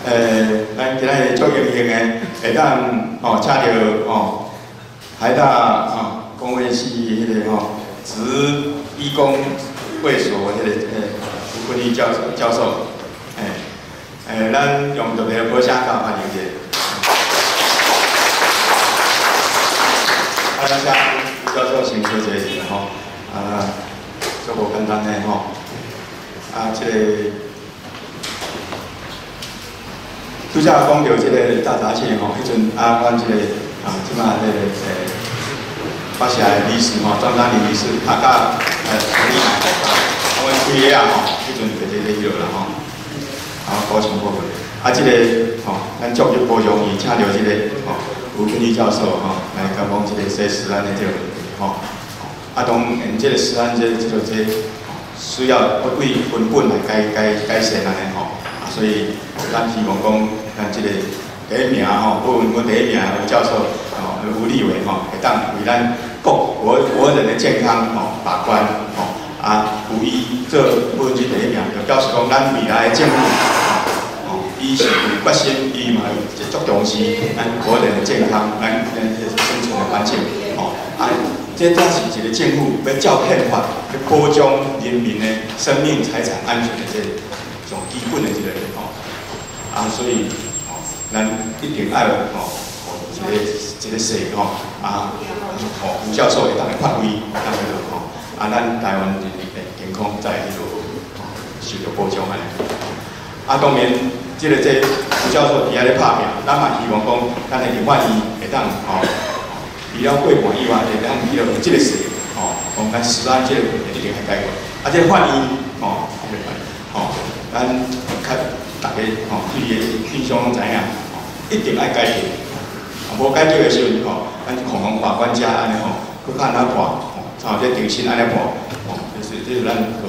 咱今日做荣幸的，会当请到台大公卫系迄个职医工会所迄个吴坤义教授，咱用特别鼓声甲欢迎者。咱请吴教授先说一下足无简单的这个。 拄则讲到即个大闸蟹迄阵阮即个即马迄个北社的理事庄丹林理事，他甲阮规个迄阵直直咧迄落啦补充部分。即个咱足入保障伊请到即个吴坤义教授来甲讲即个说食安的这个问题当然即个食安这需要为根本来改善安尼所以咱希望讲。 咱即个第一名阮第一名吴教授吴立伟会当为咱国人的健康把关有伊做百分之第一名，就表示讲咱未来的政府伊是有决心，伊嘛有足重视咱国人的健康，咱生存的环境这才是一个政府要照宪法去保障人民的生命财产安全的这上基本的一个所以咱一定要一个势吴教授会当发挥，咱台湾人民的健康在受到保障当然，这吴教授伫遐咧拍拼，咱嘛希望讲，咱的立法院会当除了过半以外，会当去到这个势讲咱食安这个问题一定要解决。这法院咱大家互相拢知影，一定爱解决。无解决的时阵咱恐龙法官家安尼佮较难判，像这定性安尼判，这咱可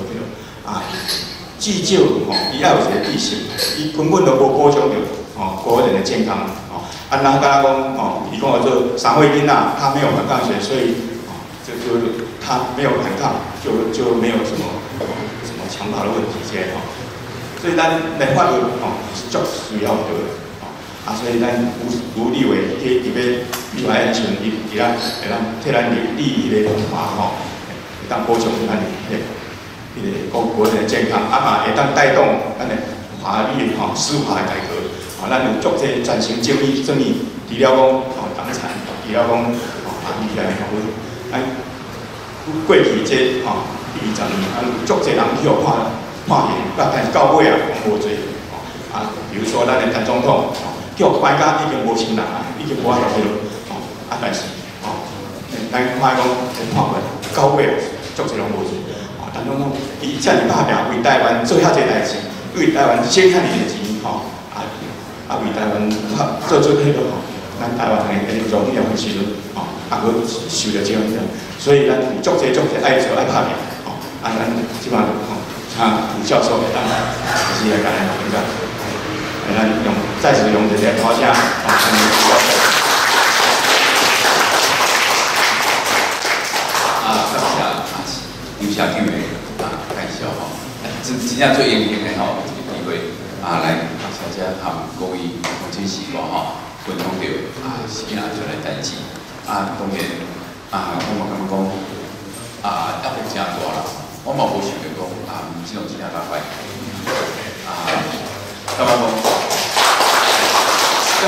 至少伊要有一个意识，伊根本都无保障到国人的健康。咱敢若讲伊讲做3岁囡仔，他没有反抗权，所以他没有反抗，就没有什么强暴的问题这些所以咱立法院是足需要的所以咱吴立伟特别立法院像伊会当替咱利益的方法会当保障咱国人的健康，嘛会当带动咱的法律司法的改革咱有足这转型正义，除了讲党产，除了讲法律的部分，咱过去这20年，有足侪人去判刑，但是到尾无罪比如说咱的陈总统，叫判甲已经无承认已经无法度去了但是咱看讲判过到尾足侪人无罪陈总统伊遮尔打拼，为台湾做遐济代志，为台湾省遐尔的钱为台湾做出迄个咱台湾的荣耀的时阵佮受到这样子，所以咱有足侪爱做爱拍拼咱即摆吴教授会当实时来甲咱分享，咱再次用这个鼓声吴教授。感谢刘社长的介绍真正最荣幸的这个机会来小姐和各位同亲时代分享到食品安全的代志当然我嘛感觉讲压力真大啦。 我嘛无想着讲这种真正较快感觉讲，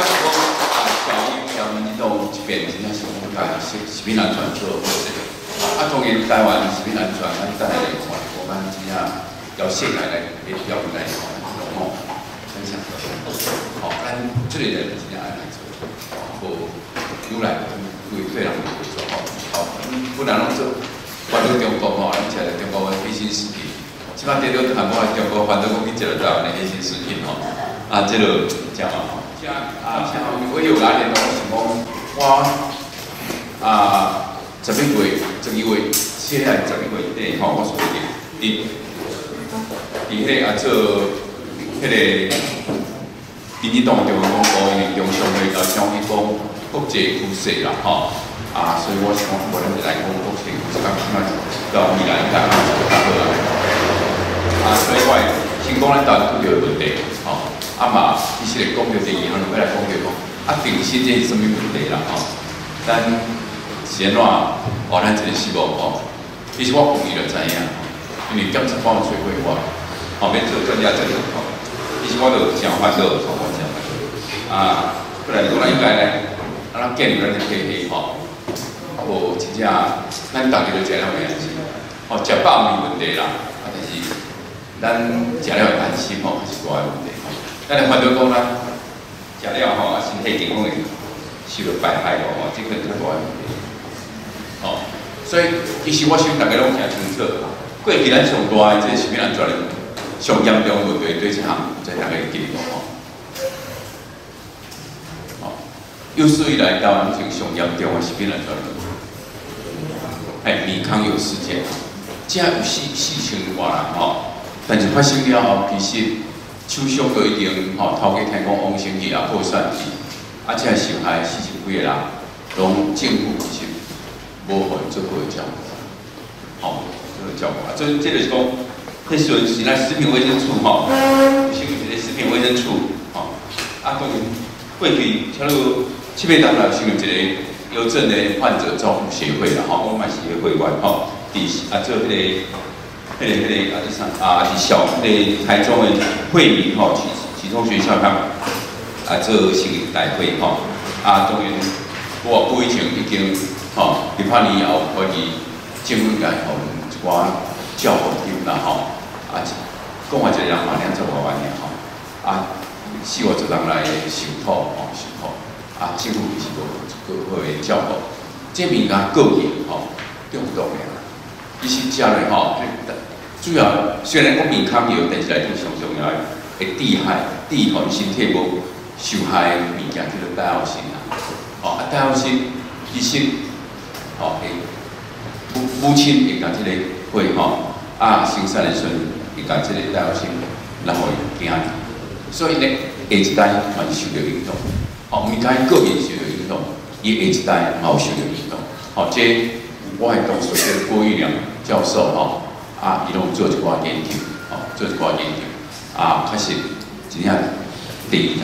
调民众这边真正是我们食品安全做好势。当然台湾食品安全，咱再来看，我们真正要卸下来的标准来看，分享。咱这类人真正爱来做，有来对人会做不然拢做。 反正中国咱食着中国的黑心食品，即摆第六韩国中国反正讲去食着台湾的黑心食品这落讲像我有哪年我想讲，我11月、12月，现在11月底我所伫迄个做迄个民进党中央广播的中常会将伊讲国际趋势啦所以我想无咱就来讲国际趋势，到未来较好所以我先讲咱台湾遇到问题啊嘛，其实来讲到第二项，要来讲到讲，啊定薪这是什么问题啦吼？咱是安怎换咱一个希望吼？其实我讲伊就知影，因为检察官有找过我，后面做专家证人吼。其实我就真烦恼，我真烦恼。啊，过来讲咱应该咧，咱建立咱的体系吼。无真正，咱大家都食了会安心，吼食饱没问题啦，啊但是咱食了会安心吼，还是大个问题吼。咱来烦恼讲咱食了吼，身体健康会受到败害吼，这个是大个问题。吼，所以其实我想大家拢听清楚，过去咱上大个这个食品安全的上严重问题对这项，在大家记住吼。吼，有史以来台湾就上严重的食品安全问题。米糠油事件，这有4,000多人吼，但是发生了后，其实手续都已经头家听讲王生去也破算去，这受害40几个人，拢政府其实无互伊做好照顾，做照顾这就是讲，迄时阵是咱食品卫生处是一个食品卫生处当然过去差不多7月当来成立一个。邮政的患者照顾协会啦，我嘛是个会员做迄个台中的惠民启聪学校做成立大会当然我以前已经18年后，可以政府应该互一寡教育金啦讲话一个人嘛250万450人来受托政府其实都会照顾，这物件个人中毒的，其实食落主要虽然讲健康药，但是内底上重要会致害，身体无受害的物件叫做戴奥辛戴奥辛其实母亲会甲这个会生产的时阵会甲这个戴奥辛然后惊，所以呢下一代嘛是受到影响。毋是讲个人受到影响，伊下一代嘛有受到影响。这我系同事嘅郭玉良教授伊拢做一寡研究，确实真正第二代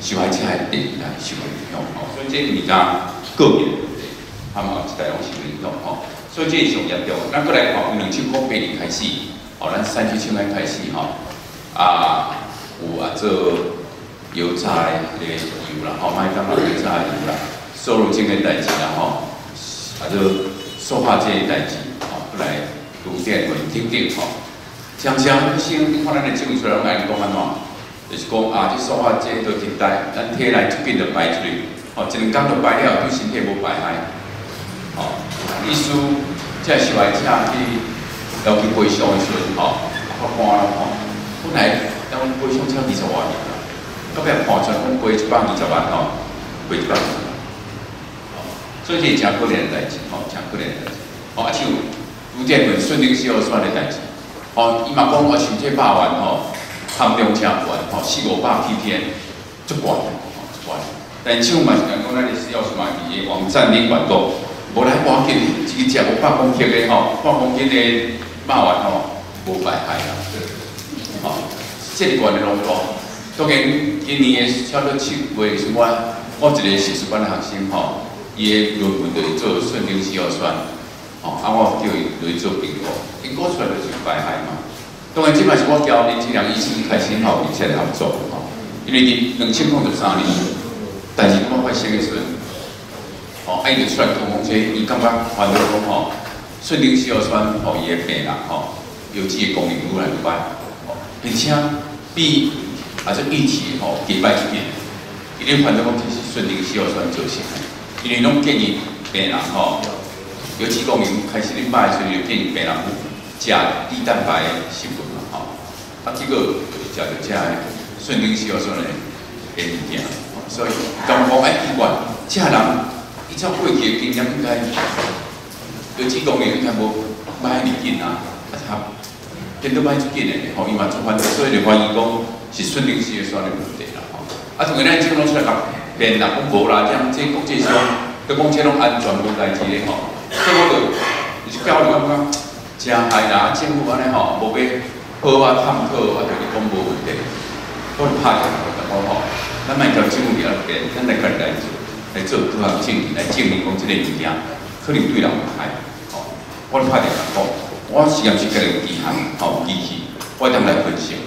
受害者系第二代受到影响所以这物件个人他们一代拢受到影响所以这上严重。咱过来看，从2008年开始，咱3区青安开始有做。油炸的迄个油啦，莫讲油炸的油啦，瘦肉精的代志啦，做塑化剂的代志，过来有电话听听常常先看咱的证出来，拢爱讲安怎，就是讲这塑化剂都停代，咱体内足紧就排出去，1、2天就排了，对身体无败害。意思这受害者去要去赔偿的时阵，法官本来当赔偿才20万元。到尾判出讲赔120万赔100万，所以这是真可怜的代志，真可怜的代志。像有电份顺丁烯核酸的代志，伊嘛讲我身体100万含量真悬，400-500 ppm， 足悬，足悬。但政府嘛是讲咱的食药署嘛伫个网站顶管道，无来要紧，一个食500公克的100公斤的肉丸无败害啦。这个悬的拢大。当然，今年的差不多7月时，我一个硕士班的学生伊的论文就是做顺丁烯核酸，我叫伊落去做评估，评估出来就是败害嘛。当然，这嘛是我交林清良医生开始密切的合作因为2003年，但是我发生的时阵，伊就出来讲这，伊感觉反正讲顺丁烯核酸伊的病人油脂的功能愈来愈歹，并且比这议题击败一点，因为反正讲这是顺丁烯核酸造成的，因为拢建议病人油脂功能开始咧歹，所以就建议病人食低蛋白的食物结果就是食到这顺丁烯核酸的物件，所以感觉讲奇怪，这人依照过去的经验应该油脂功能应该无歹咁紧变到歹出紧的，伊嘛做反对，所以就怀疑讲。是顺丁烯核酸的问题啦，同个咱政府拢出来讲，骗人讲无啦，这国际上，佮讲这种安全无代志的所以我就是交流感觉真害啦，政府安尼无要好探讨，就是讲无问题。我拍电话就讲吼，咱卖交政府了变，咱来家己来做各项证明，来证明讲即个物件可能对人有害。吼，我拍电话讲，我实验室个机械吼机器，我当来分析。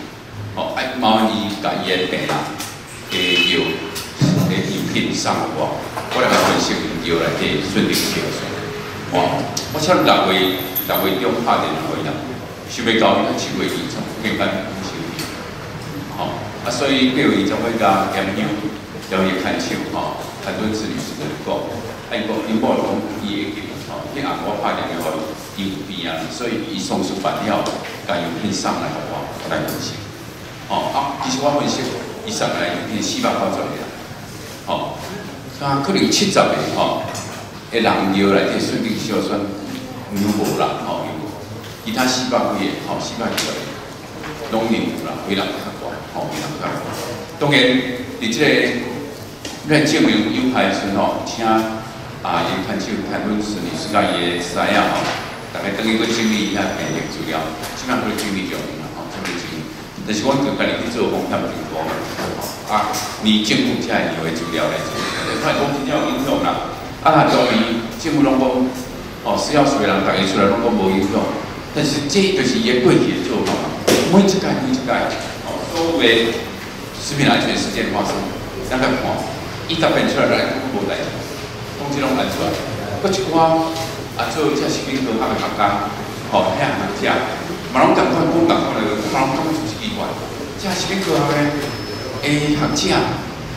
吼，麻烦伊甲伊个病人嘅药嘅药品送我，我来分析药内底顺利销售。哇！我像6月中拍电话啦，想要到7月20日办收费。吼，所以8月20日我甲研究了解看手吼，很多子律师跟讲，伊讲因某讲伊会记吼，迄下我拍电话伊有病啊，所以伊送出办了，甲药品送来互我来分析。吼，其实我分析伊送来药品490个，吼，可能70个吼。个人药内底顺利销算有无啦？吼，有无？其他400几个，吼，400几个，拢有啦，非常较高，吼，非常较高。当然，伫即个咱证明有害时吼，请研看手谈论师律师甲伊个师仔吼，大家等于去整理一下病历资料，尽量去整理就好啦，吼，整理。但是我就家己去做风险评估，你政府才会有资料来做，看讲真正有影响啦。当然，政府拢讲，需要水人大家出来拢讲无影响，但是这就是伊个过去的做法。每一届，所有的食品安全事件发生，咱来看，100遍出来无代志，讲即拢安全。搁一寡做这食品科学的学家，遐学者，嘛拢同款讲同款的，嘛拢讲出奇怪。这食品科学的学者，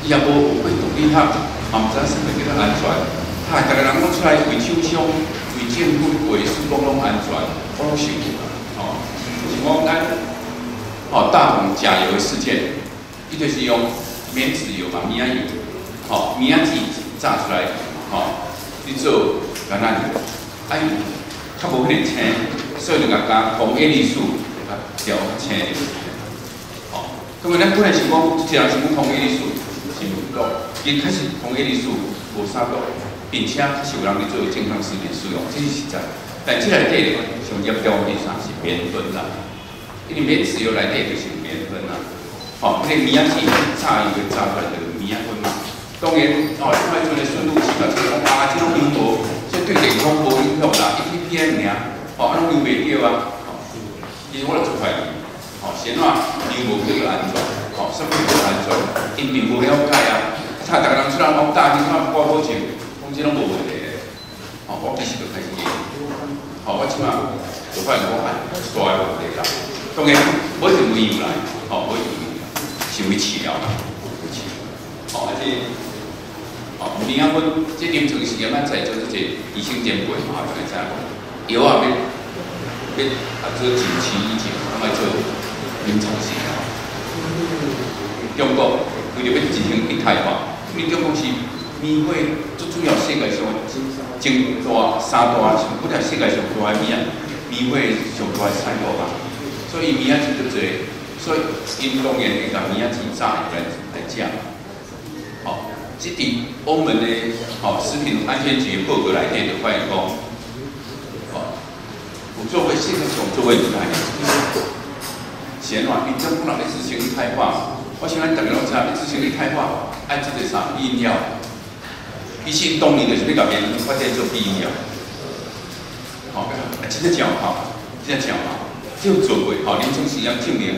伊也无有过独立学，嘛毋知什么叫做安全。逐个人讲出来为厂商、为政府、为施工拢安全，我拢信。像讲咱大同甲油的事件，伊就是用棉籽油嘛，米仔油，米仔籽榨出来，去做橄榄油，伊较无可能青，所以就甲红 A 粒素调青的。咁咱本来想讲，一人想讲红 A 粒素是无毒，伊开始红 A 粒素无啥毒。并且是有人去做健康食品使用，这是实在。但这内底上严重的啥是棉粉啦，因为棉籽油内底就是棉粉啦。那个米仔籽炸油炸出来就是米仔粉嘛。当然，另外做个顺路器嘛，就是讲这种油无，这对健康无影响啦，1ppm 尔，拢油袂叫啊。其实我就做怀疑，先话油无叫做安全，什么叫安全？因并无了解啊，大家人出来讲大，你看挂保证。这拢无问题的，我其实就开始研究，我即马就发现讲大个问题啦。当然，每一种医来，每一种是为治疗啦，而且，米仔粉这临床实验咱在做这医生前辈大家知影，药要做前期以前，咱要做临床实验。中国为了要进行一体化，因为中国是米粉。主要世界上真大三大，不但世界上大的米粉上大的产业嘛，所以米仔籽就多，所以因当然会甲米仔籽炸来食。这伫欧盟的食品安全局报告内底就发现讲，有作为世界上作为厉害的，先话因政府人咧执行一体化，我想咱大家拢知，要执行一体化，按这个啥饮料。其实当年就是要甲别人发展做避孕药，真正真好，真正真好，只有做过，临床实验证明，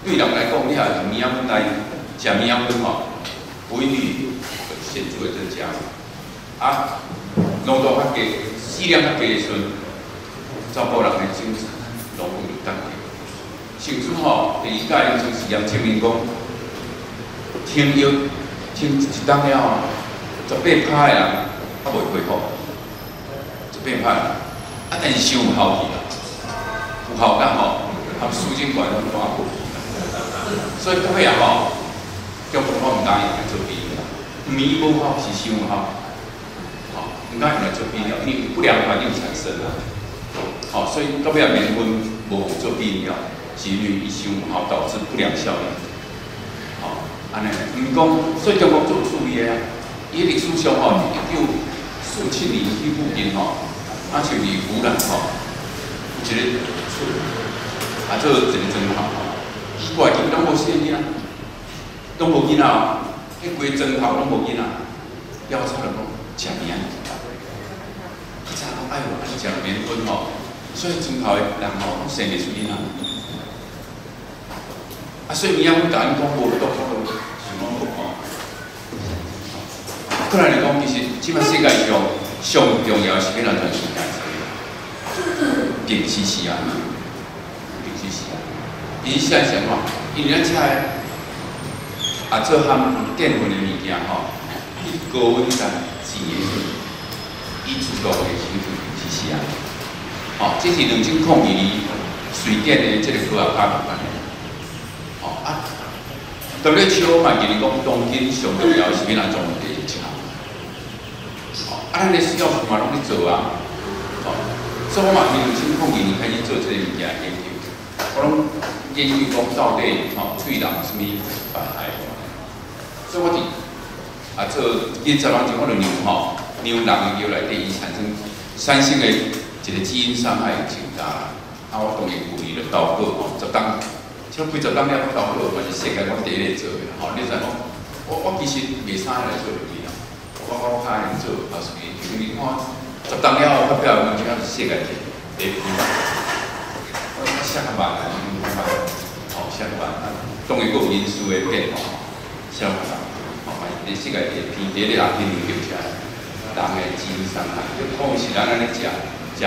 对人来讲，你若用米仔粉来食米仔粉不孕率显著的增加，浓度较低，剂量较低的时阵，查甫人的精子浓度就降低。甚至第一届临床实验证明讲，停药停一档了18%的人还袂恢复，18%，但是伤有效去啦，有效感含输精管都大过，所以到尾中国我唔答应来做避孕药，唔伊无效是伤有效，唔答应来做避孕药，因为不良反应产生啦，所以到尾棉粉无做避孕药，是因为伊伤有效导致不良效应，安尼，唔讲，所以中国做处理的啊。伊历史上1947年去附近像是湖南有一个厝，做一个砖头，奇怪，伊拢无生囝，拢无囡仔哦，迄规砖头拢无囡仔，调查了讲食面。较早讲哎呦，安尼食面粉吼，所以砖头的人吼，拢生袂出囡仔。啊，所以面粉甲因讲无毒，我就想讲无吼。过来来讲，其实即摆世界上上重要是要咱传承下来，定时时啊，定时时啊。伊是安怎讲？因为咱遮啊做含淀粉的物件吼，伊高温下煎的时，伊自动会形成定时时啊。哦，这是2002年瑞典的这个科学家发现的。哦啊，WHO 嘛认为讲当今上重要是要咱种第一项。啊，咱的实验室嘛拢咧做啊，哦，所以我嘛从2002年开始做这个物件研究，我拢研究讲到底对人有啥物危害。所以我伫做20年前我就让人的药内底伊产生产生的一个基因伤害增加，啊，我当然鼓励了导购10档，超几10档了导购，嘛是世界我第一个做的，你知影讲，我其实袂啥来做入去啦。我开人做，啊，属于就是你看，10档了发表的文章是世界第一名。我写较慢啊，写较慢啊，当然有因素的变化，写较慢，你世界第一个人去研究起来，人的基因伤害，就讲是咱安尼食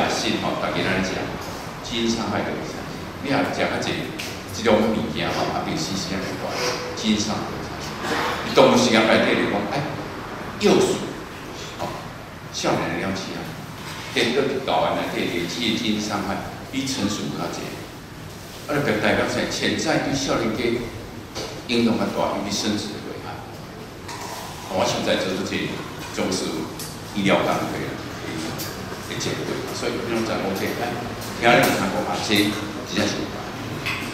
食物大家安尼食，基因伤害就会产生。你若食较济，这种物件啊，并时间不短，基因伤害就会产生。动物实验内底就讲，幼鼠，少年的了起来，变个睾丸内底累积的基因伤害比成熟较济，就代表啥？潜在对少年家影响较大，尤其生殖的危害。我现在做这种是医疗单位的结果，所以那种在 OK， 听你参考下，这真正是，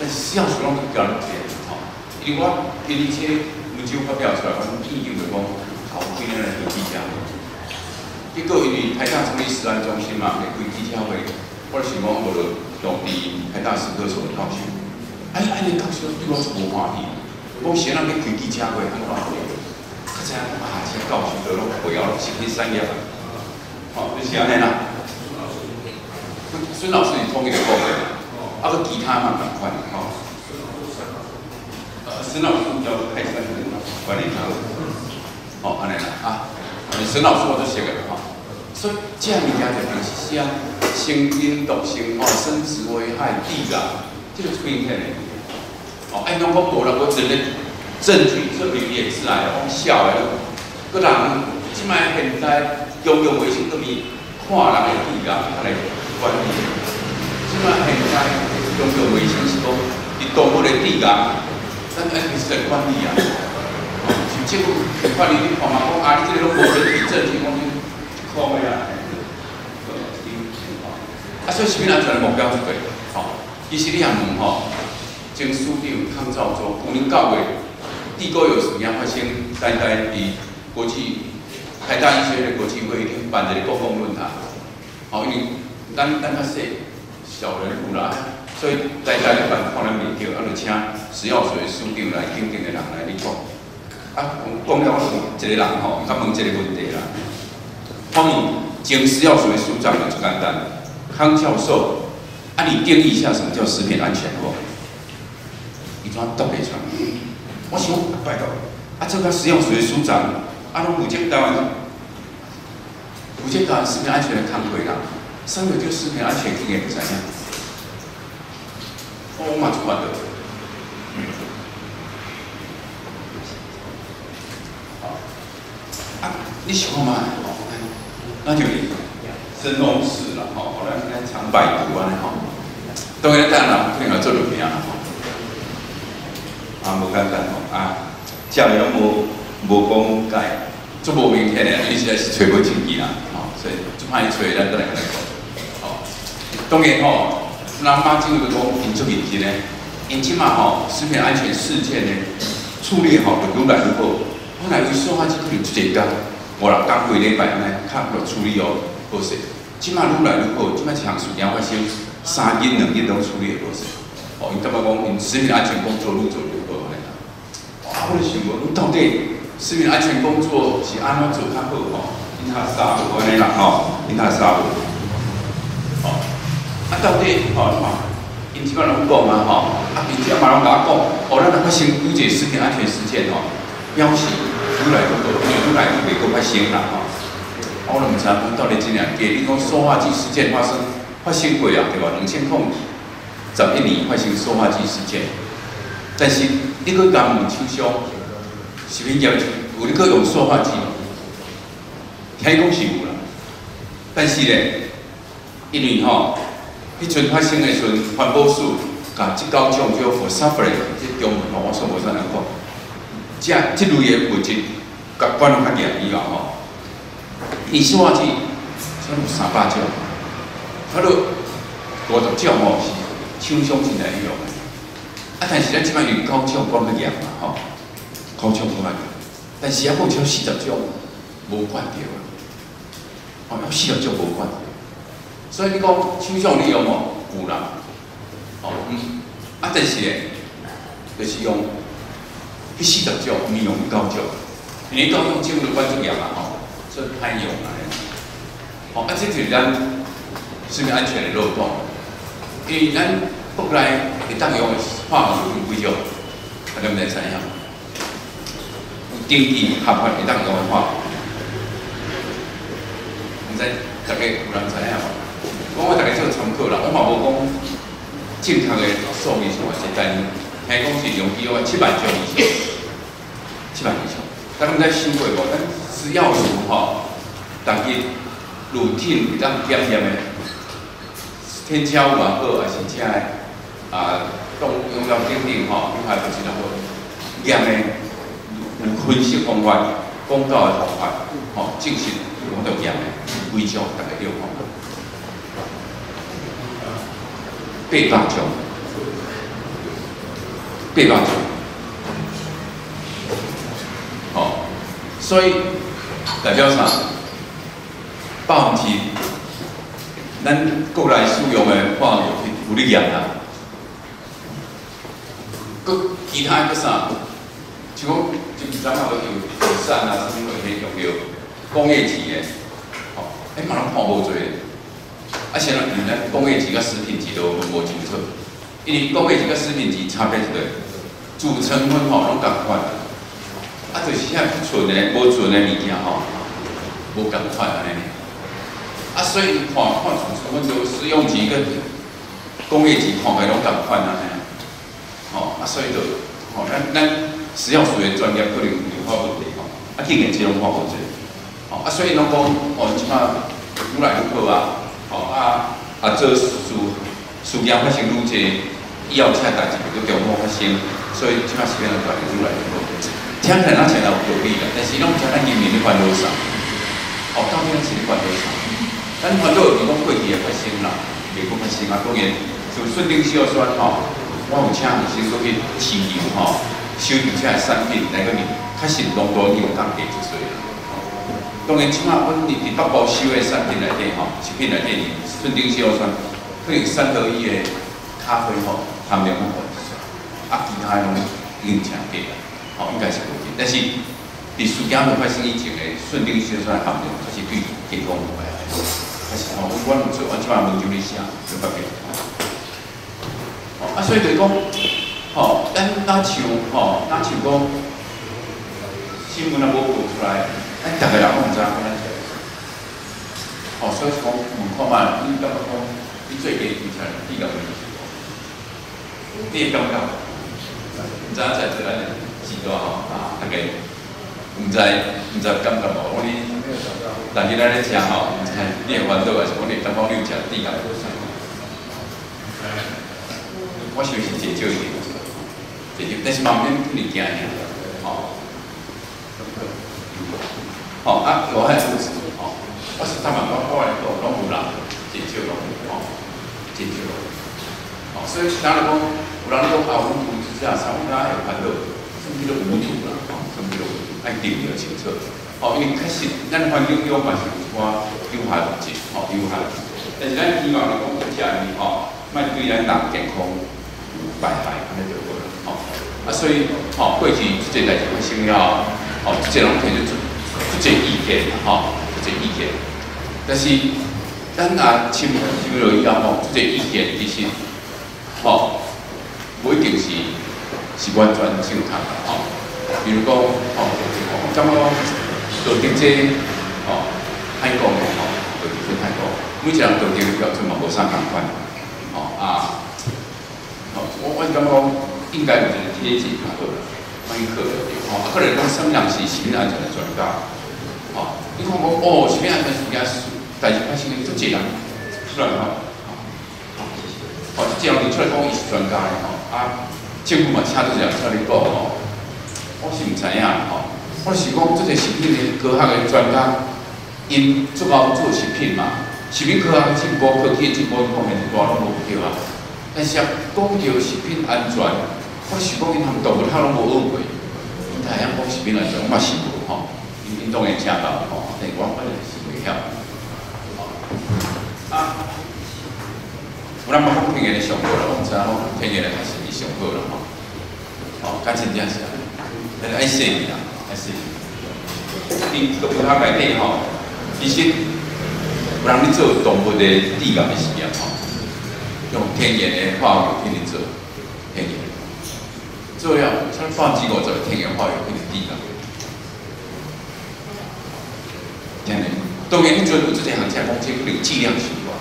但是实验室拢教你这，因为我这文章发表出来，我研究就讲。几年来做记者会，结果因为台大成立实验中心嘛，要开记者会，我就想讲，我就用伫台大史科所的教授，安尼教授对我是无欢喜，我谁人要开记者会，安怎会？较早这教授都拢会晓是去产业，就是安尼啦。孙老师是统一的讲的，个其他嘛共款，孙老师叫开山的管理他。安尼啦沈老师我就写个所以这样物件就平时写生病毒性生殖危害、地染，这个是片片的。按讲无啦，我真的证据证明也是来讲笑的。个人即摆现在公共卫生都是看人的地染来管理。即摆现在公共卫生是讲，你动物的地染，咱按平时来管理啊。结果看你看嘛，讲你这个拢无人体证据，讲你靠咩啊？所以食品安全的目标是对，其实你也问前署长康兆洲，去年9月，地沟油事件发生，台伫国际台大医学院的国际会议办一个公共论坛，因为咱较细小人物啦，所以台大咧办可能袂到，就请食药水署长来肯定的人来咧讲。讲了一个人他问这个问题啦。我问前食药署的署长就简单，康教授，你定义一下什么叫食品安全哦？伊怎答袂出来？我想拜托，这个食药署的署长，拢负责台湾食品安全的工会啦，身为对食品安全经验不知影，我嘛就看到。你想看嘛？那就神农氏啦，咱长白图安尼当然咱人听了做落去啊，无简单食了无讲解，足无明显的，伊实在是找无证据啦，所以就歹找，咱再来讲。当然咱马政府讲因足认真的，因即马食品安全事件呢处理好就愈来愈好，本来为说法只可能1个工。5-6工几礼拜安尼，较好处理好势。即摆愈来愈好，即摆一项事件发生，3日2日拢处理好势。因感觉讲，因食品安全工作愈做愈好安尼啦。我就想无，到底市民安全工作是安怎做较好吼？因他啥无安尼啦吼，因他啥无，吼，到底吼，因即摆拢讲啊吼，因即摆嘛拢甲我讲，咱若发生有一个食品安全事件吼，表示愈来愈多，愈来愈袂搁发生啦吼。我都毋知讲到底真两假，你讲塑化剂事件发生过啊，对吧？2011年发生塑化剂事件，但是你搁甲问厂商，食品业有你搁用塑化剂？听讲是有啦，但是咧，因为吼，迄阵发生的时阵，环保署甲即9种叫 for suffering， 即中文吼，我说无啥人讲，即类的物质，甲管较严以后吼，伊塑化剂差不多300种，差不多50种吼是厂商进来用的，但是咱即摆用9种管较严嘛吼，9种管较严，但是还佫有40种无管着啊。有40种无管，所以你讲厂商利用哦有啦，但是咧，就是用迄40种，毋是用9种，因为9种进入管足严嘛吼，所以歹用啦。这就是咱食品安全的漏洞，因为咱国内会当用的化学有几种，大家毋知知影？有登记合法会当用的化学。大家有人知影无？我大家做参考啦，我嘛无讲正确的数字是偌济，但听讲是用以后7万种以上，7万以上。咱毋知想过无？咱食药署吼，逐日routine会当检验的，添加物也好，还是遮用料顶顶吼，用下就是就好，验的有分析方法、公道的方法，吼，证实我都验的。几种大概有看800种，800种，所以代表啥？100%咱国内使用的化学有咧验啦，佮其他个啥，像讲就是咱嘛有산啊，什么迄用着工业级的。嘛拢看无做咧，像咱工业级甲食品级都无清楚，因为工业级甲食品级差别一个，主成分吼拢共款，就是遐存的无存的物件吼，无共款安尼。所以看主成分就食用级跟工业级看起来拢共款安尼，所以就咱食药署的专业可能有法问题吼，竟然只拢看无做。所以拢讲，即摆愈来愈好啊，做事件发生愈济，以后啥代志就中国发生，所以即摆食品安全愈来愈好。听起来咱前头有道理啦，但是拢毋知咱人民咧烦恼啥，到底咱是咧烦恼啥？咱烦恼是讲过去会发生啦，袂讲发生啊。当然，就顺丁硝酸我有请医生过去试验收集遮个产品来个面，确实浓度已经降低足侪啦。当然，即马阮伫北部收的产品内底食品内底顺丁硝酸，可能3合1的咖啡含量很高，其他拢已经降低啦，应该是无紧。但是伫事件未发生以前的顺丁硝酸含量，还是对健康有害。还是阮有做，我即马研究咧写，就发觉。所以就是讲，咱哪像讲新闻也无报出来。咱逐个人拢毋知影讲咱做，所以讲问看嘛，你感觉讲你最近以前第一个问题是讲，你会感觉，毋知影在做咱的时代大家毋知感觉无？我哩，但是咱咧食毋知你会烦恼还是讲你感觉你有食第一个？我想是减少一点，但是嘛免物件尔，我还是我是他们我来讲，拢有人减少咯，减少咯。所以其他人讲，有人讲阮有之下啥，我哪会烦恼？什么叫做无土啦？什么叫做爱定着清楚？因为确实咱环境中嘛是有一寡有害物质，有害物质。但是咱希望来讲，食呢，莫对咱人健康有败害，安尼就好啦。所以过去即个代志发生了，即个人提出即个意见即个意见。但是咱若深入落以后即个意见其实不一定是完全正确比如讲感觉道德这爱讲道德分太多，每一人道德标准嘛无啥共款我感觉应该有一个贴近好了，蛮可能可能讲什么人是食品安全的专家你看讲食品安全是件代志发生的，足济人出来即个人出来讲伊是专家的政府嘛请做一人出来讲我是唔知影我是讲即个食品的科学的专家，因足够做食品嘛，食品科学进步、科技进步方面大拢无对但是讲到食品安全，我是讲因他们动物他拢无学过，因太阳讲食品安全，我嘛是无因当然请到但是我本来是袂晓有咱嘛讲天然的上好啦，我知影天然的还是上好啦感情真是爱洗啦，爱洗。因个葡萄内底其实有人咧做动物的地感的实验用天然的化学去做天然，做了像3-5做天然化学去地感。当然，迄阵有即个行家讲，这可能剂量是大，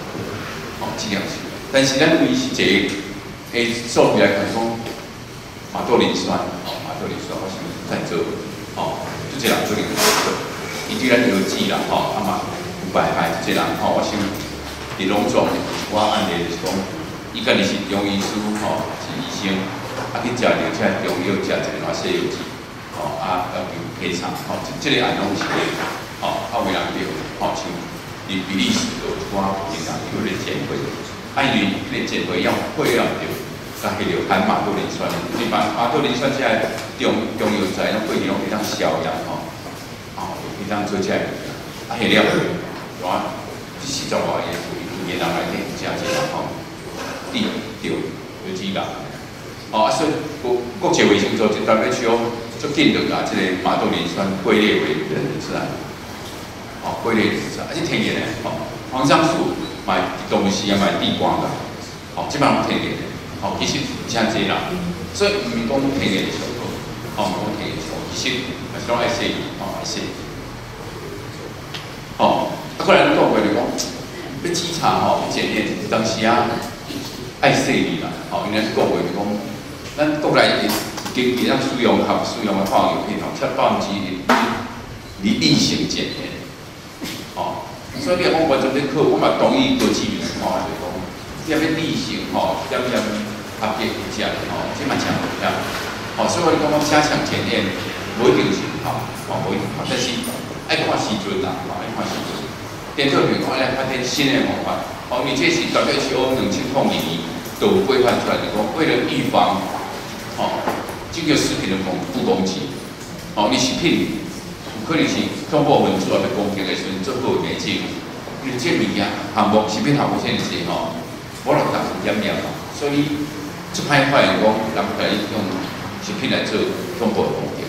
剂量是大。但是咱为是一个数据来看讲，马豆磷酸，马豆磷酸我是在做，就这人做磷酸，伊对咱药剂啦，嘛有危害，这人我想伫农庄，我案例就是讲，伊家己是中医师，是医生，去食着这中药，食一个西药剂，要求赔偿，这个案拢是为人着，像比利时有一寡平常有咧减肥，因为迄个减肥药配料着，甲迄个含马豆磷酸，因为马豆磷酸这中药材拢过去拢非常消炎非常做起来，迄料这40外个人来底食这地有质感，所以国际卫生组织 WHO 足紧着把这个马豆磷酸归类为人体致癌。归类是而且天然的黄樟树买动物实验买地瓜的，基本上天然的，其实像这啦，所以唔是讲天然的上好，唔讲天然的好，其实还是拢爱洗，爱洗。过来讲话就讲，要稽查要检验，当时爱洗哩啦，因为讲话就讲，咱国内经济咱使用的化学品7%你例行检验。所以你讲完全咧考，我嘛同意国际面就是讲，你要例行点合格去食这嘛强所以我讲加强检验，无一定是无一定但是爱看时阵啦，爱看时阵。电视面讲来发展新的方法，因为这是 WHO 2002年都有规范出来的，讲为了预防这个食品的不公平，你食品。可能是通过文字来公平的时阵，做好媒介，因为这物件项目食品项目这件事无人达成检验所以这派发现讲，人可以用食品来做通过公平，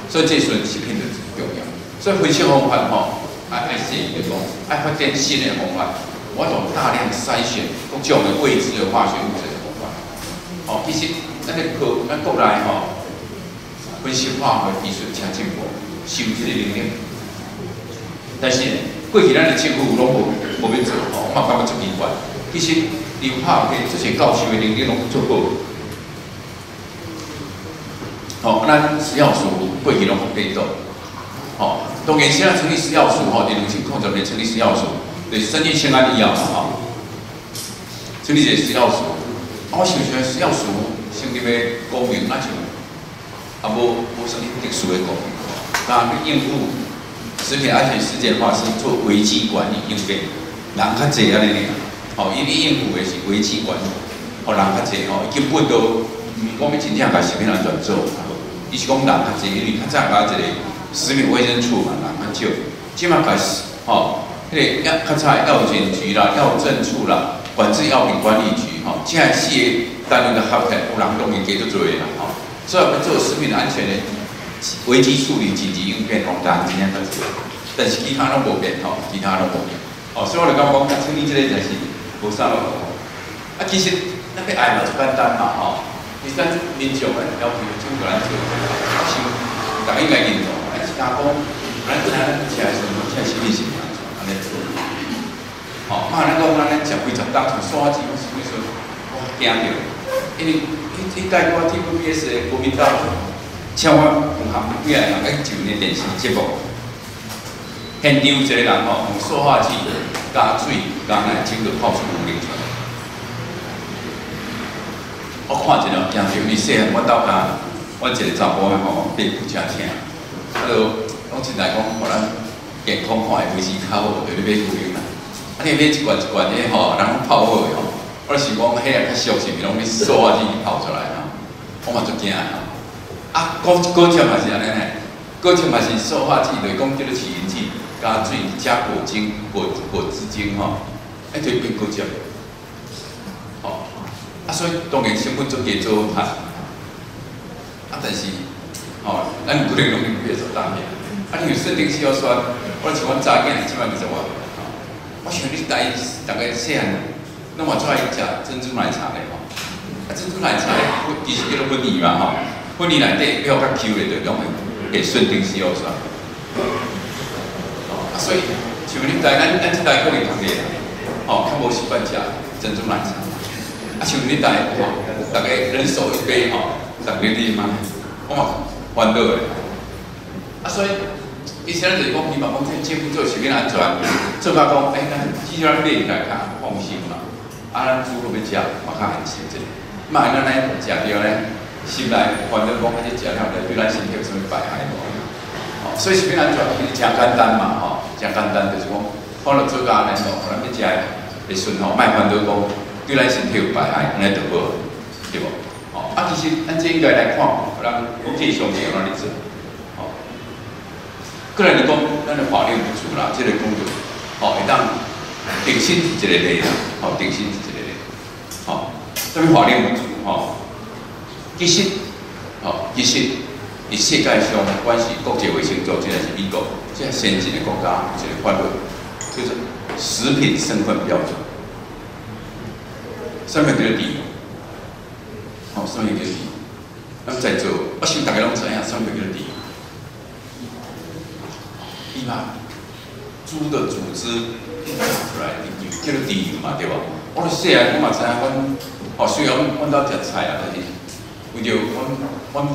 所以这时阵食品就是重要。所以分析方法爱细就讲，爱发展新的方法，我从大量筛选各种的未知的化学物质的方法。其实咱国内分析化学技术真进步，是有这个能力。但是过去咱的政府拢无要做，我嘛感觉足奇怪。其实你化学这些教授的能力拢足好。咱食药署过去拢被动。当然现在成立食药署伫2009年成立食药署，就是生技千安医药嘛成立一个食药署，我想想食药署成立的功能那就。无什么特殊的功能，那应付食品安全事件发生做危机管理应变，人较济安尼因为应付的是危机管理，人较济根本都唔讲要真正甲食品安全做，伊是讲人较济，因为较早甲一个食品卫生处嘛，人较少，即马甲迄个较早药检局啦、药政处啦、管制药品管理局吼，即个四个单位的合起来，有人当然加足多啦，吼。所以要做食品安全的危机处理、紧急应变，红单真正较多，但是其他拢无变吼，其他拢无变。哦，所以我就感觉讲，像你这个真是无啥咯。啊，其实咱要爱嘛就简单嘛，吼。其实咱民众咱要求就个咱做，我想大家应该认同，但是讲咱吃的时候，吃食品是安全，安尼做。哦，嘛，咱讲咱食几十档像沙子，我是会说，我惊着，因为迄届我 TVBS 的国民党，请我同行几个人来就那电视节目，现场一个人吼用塑化剂加水加奶精就泡出5零出来。我看一了，惊着，伊细汉我到家，我一个查甫的吼，皮肤真疼，啊就拢进来讲，互咱健康看的维持较好，就咧买5零啦。啊，你买一罐一罐的吼，人泡好的吼，我是讲迄个较俗是毋是拢咧塑化剂泡出来吼，我嘛足惊啊！啊，果汁嘛是安尼呢，果汁嘛是塑化剂，就是讲叫做起云剂加水加果精、果汁精吼，就变果汁。吼，啊，所以当然成本足低做好趁，啊，但是吼，咱不能拢去做单面，啊，你有设定需要酸，我像我早间200几万。我想你大概细汉，拢嘛出来食珍珠奶茶嘞吼。啊，珍珠奶茶其实叫做粉泥嘛吼，粉泥内底了较 Q 的，就拢会顺定西药酸。哦，啊，所以像你咱这代可能同类啦，哦，较无习惯食珍珠奶茶。啊，像你代吼，大概人手一杯吼，10个你嘛，我嘛烦恼的。啊，所以。以前就是讲，希望讲这政府做食品安全，做甲讲，咱至少买起来较放心嘛。啊，咱煮落要食，嘛较安心一点。嘛，咱来食着咧，心内烦恼讲，这食了对咱身体有啥物败害无？哦，所以食品安全其实真简单嘛，吼，真简单就是讲，看落做甲安尼咯，咱要食会顺吼，莫烦恼讲对咱身体有败害，安尼就无，对无？哦，啊，其实咱这应该来看，咱国际上是安怎做。个人来讲，咱的法令不足啦，这个工作，吼，会当定性是一个例啦，吼，定性是一个例，吼，啥物法令不足，吼，其实，伫世界上，不管是国际卫生组织还是美国，这先进的国家有一个法律，叫做食品身份标准，上面叫做底，吼，上面叫做底，咱在做，我想大家拢知影，上面叫做底。伊嘛，猪的组织拿出来，叫做底油嘛，对吧？我细汉我嘛知影，哦，虽然阮兜食菜啊，但是为着我的爸母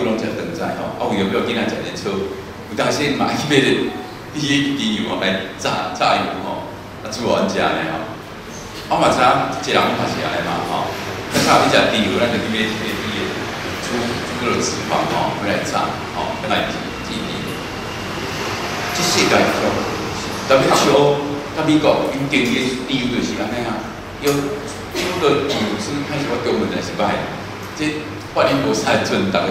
拢食饭菜吼，啊为着要囡仔食点草，有当时嘛去买底油来炸油吼，啊煮互阮食咧吼。我嘛知影，一人嘛是安尼嘛吼，咱差你食底油，咱就去买一个底的猪肉脂肪吼，回来炸吼，来煮底。这世界上，特别像甲美国，因定义底油就是安尼啊，有猪的组织开始我中文才是歹，这法令无啥准，大家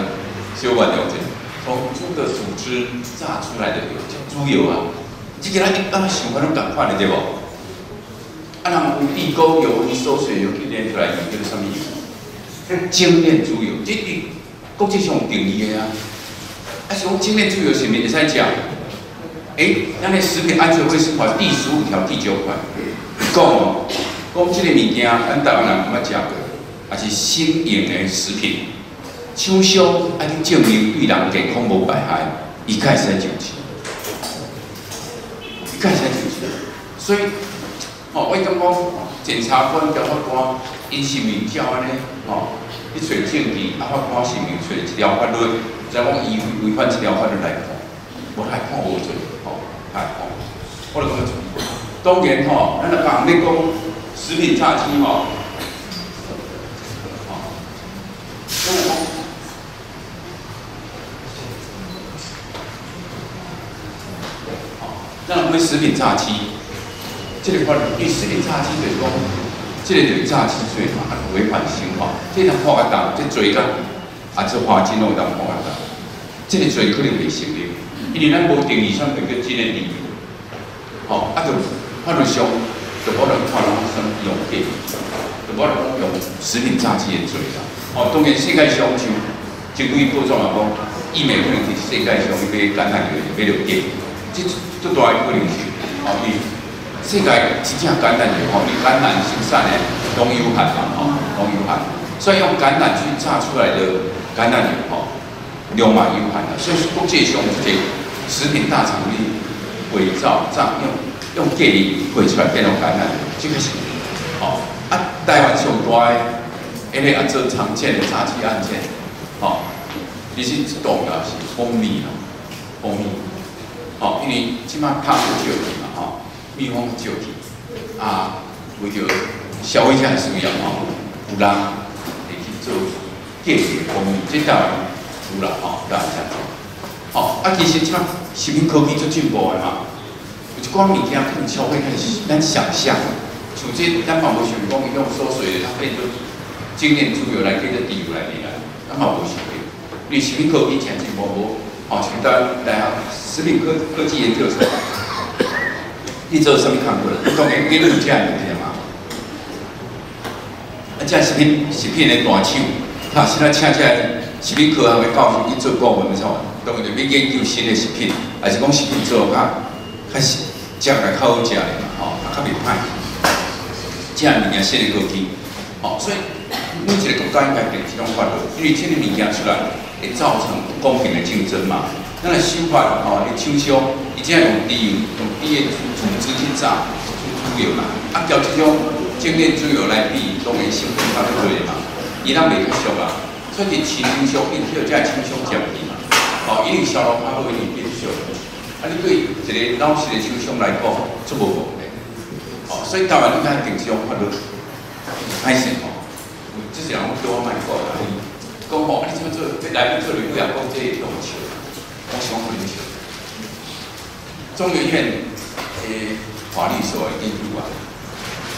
小可了解。从猪的组织榨出来的油叫猪油啊，这个咱一般想法拢共款的对无？啊，人有地沟油、收水油去炼出来油叫做什么油？精炼猪油，这国际上有定义的啊。啊，是讲精炼猪油是咪会使食？咱的食品安全卫生法第15条第9款讲哦，讲这个物件，咱台湾人毋捌食过，也是新型的食品，厂商爱去证明对人健康无败害，伊才会使上市，伊才会使上市。所以，哦，我感觉检察官、调法官，因是名叫安尼，哦，去找证据，啊，法官是名找一条法律，再讲伊违反这条法律来判，无来判无罪。我就感觉，当然吼，咱就讲咧讲食品炸鸡吼，咱讲食品炸鸡，这个法律，因为食品炸鸡就是讲，这个就是炸鸡罪嘛，违反刑法，这人判较重，这罪个啊，这罚金拢有当判较重，这个罪可能袂成立，因为咱无定义上面个这个理由。吼，啊，就法律上就无能看人什么用计，就我来讲用食品炸鸡的做啦。哦，当然世界上像前几报章也讲，医美可能是世界上要橄榄油要了解，这大的可能性。哦，伊世界真正橄榄油吼，伊橄榄生产的拢有限嘛，吼，拢有限。所以用橄榄去榨出来的橄榄油吼，量嘛有限的。所以国际上这个食品大厂哩伪造炸用假哩伪出来变成橄榄油，这个是哦。啊，台湾上大的，迄个也做常见的炸鸡案件，吼，其实主要是蜂蜜咯，蜂蜜，吼，因为即摆拍少去嘛，吼，蜜蜂少去，啊，为着消费者的需要吼，有人会去做假的蜂蜜，这台湾有啦，吼，台湾才做，吼，啊，其实即摆食品科技足进步的嘛，有一寡物件可能消费者是咱想象。像这咱嘛无想讲用缩水的，它变做精炼猪油来跟着猪油来来，咱嘛无想过。因为食品科技前进步无，哦，像大学食品科技研究所，你做什么看过了？当然给你有这样物件嘛。啊，这食品的大手，他现在请这食品科学的教授去做顾问的时候，当然就要研究新的食品，还是讲食品做较食来较好食的嘛，吼，较袂歹。这样物件新的科技，哦，所以每一个国家应该定这种法律，因为这个物件出来会造成不公平的竞争嘛。咱来修法哦，你厂商伊只用猪的组织去炸猪油啦，啊，交这种精炼猪油来比，当然成本较贵嘛，伊咱袂较俗啊。所以市场上一定要这厂商接去嘛，哦，一定销路较好，一定变俗。啊，你对一个老实的厂商来讲，足无讲。哦，所以台湾你看定这种法律，歹势吼，即是人叫我卖讲啦，讲吼，你怎么做？来宾做律师啊，讲这都唔笑，我想唔笑。中研院诶法律所的研究啊，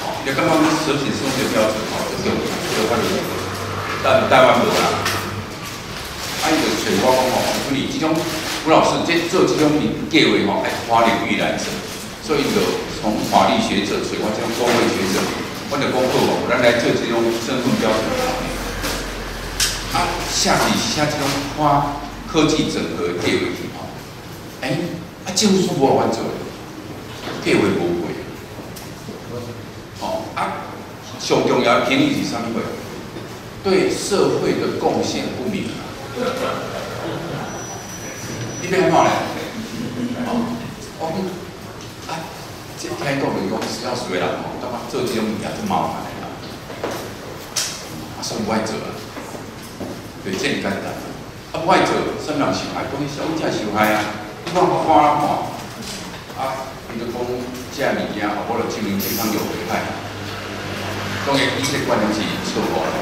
哦，你感觉食品生产标准吼，这法律，但台湾无啦。啊，伊就找我讲吼，因为这种吴老师做这种计划吼，爱跨领域来做，所以就。从法律学者，所以我讲公会学者，我就讲好哦，咱来做这种身份标准。啊，下这种跨科技整合计划去吼，政府无法做，计划无过。哦，上重要的评语是啥物货？对社会的贡献不明。你要安怎咧？这听讲就是讲，需要所有人吼，感觉做这种物件真麻烦的啦，所以不爱做啦。对，这简单。不爱做，什么人受害？当然消费者受害啊！你看我看伊就讲这物件，我就证明健康有危害。当然，伊这观念是错误的。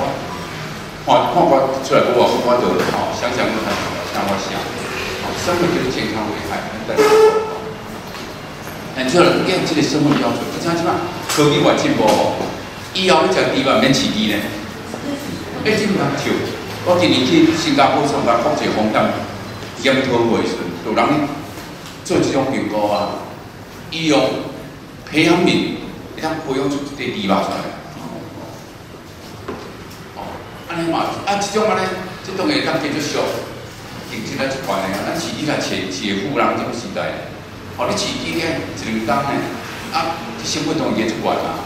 看出来我就吼，想我像我想，什么叫健康危害？但做人建这个生活标准，你知影嘛？科技越进步吼，以后要食猪肉免饲猪呢。这唔通笑。我今年去新加坡参加国际访谈研讨会时，有人做这种评估啊，伊用培养皿，会当培养出一块猪肉出来。哦，安尼嘛，这种安尼，这当然当继续俗，竞争啊一悬的啊。咱饲猪来饲富人这个时代。哦，你饲猪咧一两工咧，成本当然加足悬啦。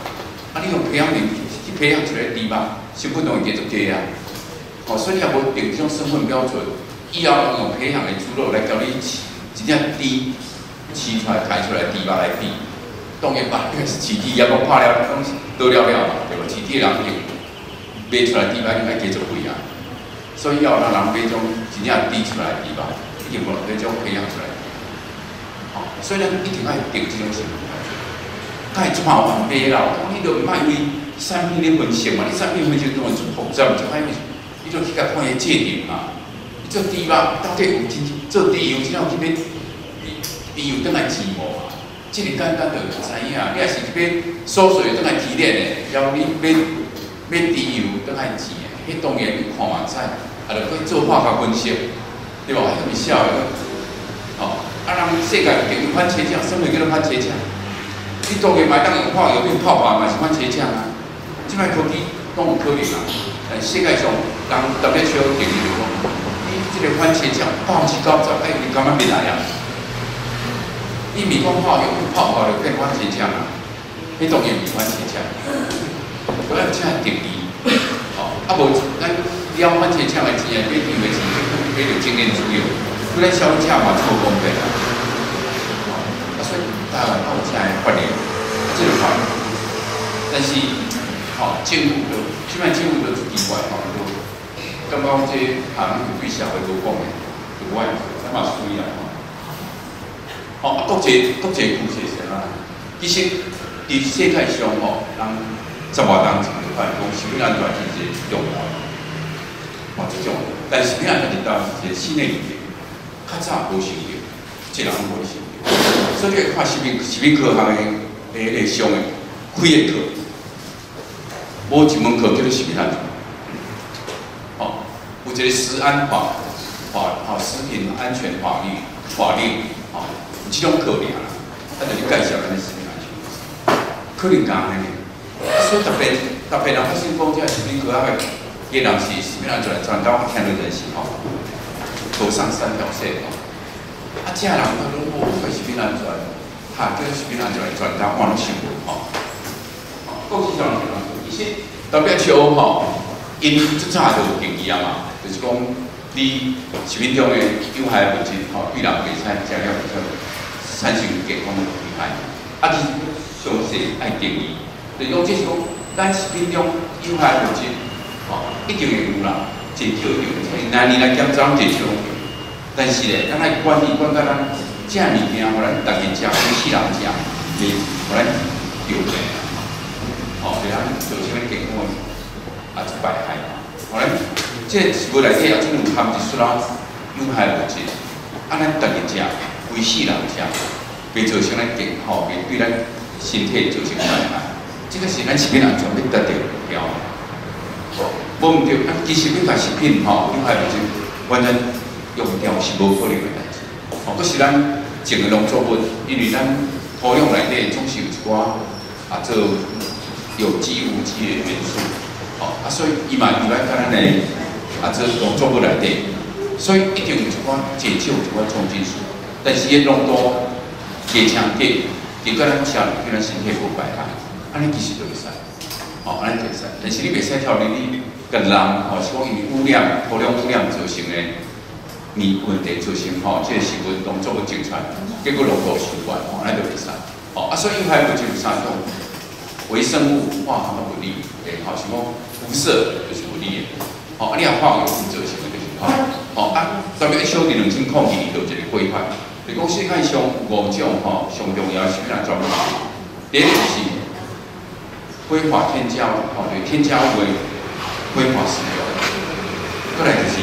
你用培养皿去培养出来猪肉，成本当然加足低啊。哦，所以你也无定这种身份标准，以后用培养的猪肉来教你饲一只猪饲出来、开出来猪肉来比，当然吧，因为是饲猪也无拍了，拢是得了嘛，对无？饲猪的人用卖出来猪肉应该加足贵啊。所以要让人买种真正猪出来猪肉，一定无那种培养出来。所以咱一定要定这种事，甲会足麻烦买啦。你著毋莫因为产品咧分析嘛，你产品分析当然足复杂，足歹，你著去甲看伊界定嘛。你做猪肉到底有真做猪油，真正有去买猪油倒来饲无嘛？这个简单就知影。你也是去买所水倒来提炼的，要你买猪油倒来饲的，迄当然你看嘛知，著去做化学分析，对无？遐物少的，吼。人世界定用番茄酱，什么叫做番茄酱？你当然买当用化学品泡法嘛是番茄酱啊。即摆科技拢有可能啊，但世界上人特别需要定义就讲，你这个番茄酱90%，哎，你干嘛别来啊？你米讲好用泡就变番茄酱啊，你当然米番茄酱，我要这样定义，哦，啊无咱了番茄酱的钱啊，变定的钱，变有经验主义，不然消费者嘛错公平啊，啊，所以台湾有这样的法律，这个法律，但是，哦，政府就，即摆政府就奇怪吼，就感觉这行对社会都讲的，就我咱嘛属意啦吼。哦，国际故事是啥？其实伫世界上吼，人10外人情就发现讲食品安全是一个重要，哦，这种，但食品安全是当是一个新的议题，较早无想到，即人无想到，所以你看食品科学的上的开的课，无一门课叫做食品安全，哦，有一个食安法，食品安全法令，哦。这种可能啦，啊，就你介绍咱的食品安全，可能讲安尼，所以特别人发现讲，这食品科学的人是食品安全的专家，我听到就是吼，头上3条线吼，啊，这人他拢无会食品安全，哈，叫食品安全的专家，我拢想过吼，国际上其实特别像吼，因最早就有定义啊嘛，就是讲你食品中的有害物质吼，对人袂使食了袂使。产生健康的危害，啊，其实详细爱定义，就是讲，即是讲，咱食品中有害物质，吼，一定会有啦，真少用，拿年来检查真少用。但是咧，咱爱管到咱食物件，互咱逐日食，每世人食，袂互咱丢病啦，吼，对咱造成咱健康的败害嘛。互咱这食物内底也总有含一撮有害物质，啊，咱逐日食。规世人食，袂造成咱健康，袂对咱身体造成伤害。这个是咱食品安全要达到目标。无毋对，其实要甲食品吼有害物质完全用掉是无可能的代志。哦，佫是咱种的农作物，因为咱土壤内底总是有一寡做有机无机的元素，哦，所以伊嘛入来咱的做农作物内底，所以一定有一寡减少一寡重金属。但是伊浓度加强低，结果咱吃对咱身体无败害，安尼其实就会使，哦，安尼就会使。但是你袂使跳入你甲人，吼，是讲因为污染、土壤污染造成的问题，造成吼，这个食物农作物种出来，结果浓度伤悬，吼，安尼就袂使。哦，啊，所以有害物质有三种：微生物、化学物理，吼，是讲辐射就是物理的，哦，啊，你也化学物造成的就是吼，哦，啊，特别小伫2002年就有一个规范。就讲世界上5种吼上重要食品安全问题，第一个就是非法添加吼，就是添加物的非法使用；再来就是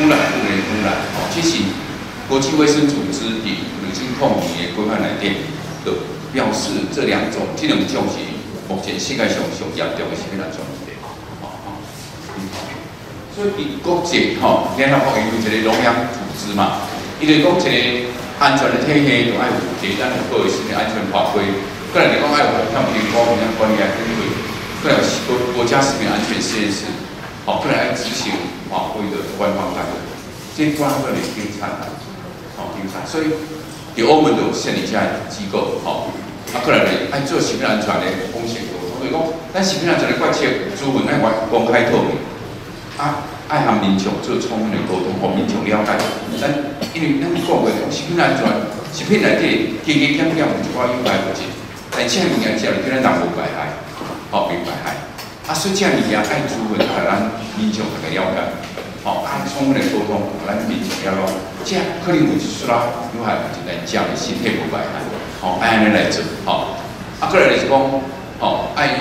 污染物的污染，吼，这是国际卫生组织伫2002年的规范内底，就表示这两种是目前世界上上严重的食品安全问题。所以伫国际吼，联合国有一个农业组织嘛，伊就讲一个。安全的体系就爱有简单的个食品安全法规，再来就讲爱有像苹果一样管理啊，再来国家食品安全实验室，好，再来执行法规的官方单位，这官方的订餐，好订餐，所以伫欧盟就设立这样机构，好，啊，再来咧爱做食品安全的风险沟通，所以讲咱食品安全的决策资讯爱公开透明，啊。爱和民众做充分的沟通，让民众了解。咱因为咱讲过，食品安全，食品内底加减有一寡有害物质，但这物件食了对咱人无败害，吼，袂败害。啊，所以这物件爱资讯，互咱民众大家了解，吼，爱充分的沟通，互咱民众了解，这可能有一撮有害物质，但食的身体无败害，吼，爱安尼来做，吼。啊，再来就是讲，吼，爱。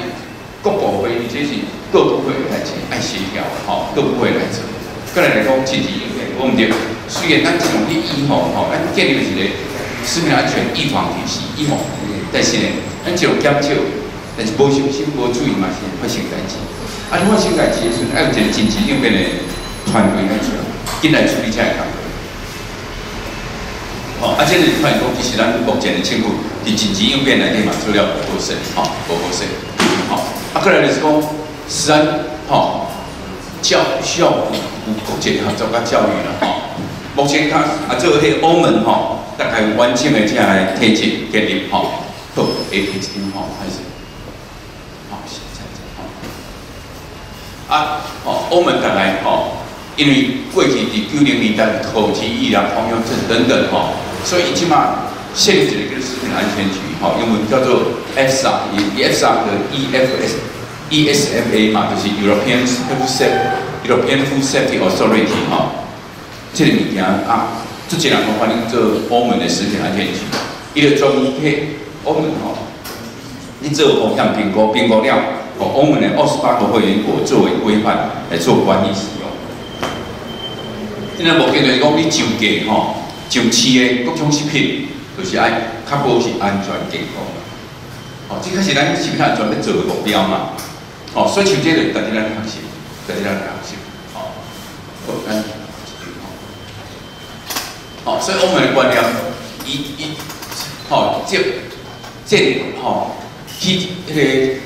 各部会，而且是各部会来做，爱协调，吼，各部会来做。再来讲紧急应变，我毋对。虽然咱这种去预防，吼，咱建立一个食品安全预防体系，预防，但是呢，咱这种减少，但是无小心、无注意嘛，是发生代志。啊，你发生代志的时阵，爱有一个紧急应变的团队来出来，紧来处理这个工作。吼，啊，这个发现讲，其实咱目前的政府伫紧急应变内底嘛做了无好势，吼，无好势，吼。啊，过来就是讲，实安需要有国际合作甲教育啦目前做迄欧盟大概完整的这个体制建立好，会提升开始欧盟大概因为过去伫90年代口蹄疫啦、狂牛症等等所以即马限制了一个食品安全局英文叫做 EFSA 的 ESFA 嘛，就是 European Food Safety Authority 这个物件这几人反映做欧盟的食品安全局，伊就专门去欧盟你做风险评估，评估了欧盟的28个会员国作为规范来做管理使用。现在目前就是讲，你上架上市的各种食品，就是爱确保是安全健康。这个是咱食品安全要做的目标嘛。所以像这个大家来学习，所以欧盟的观念，去迄个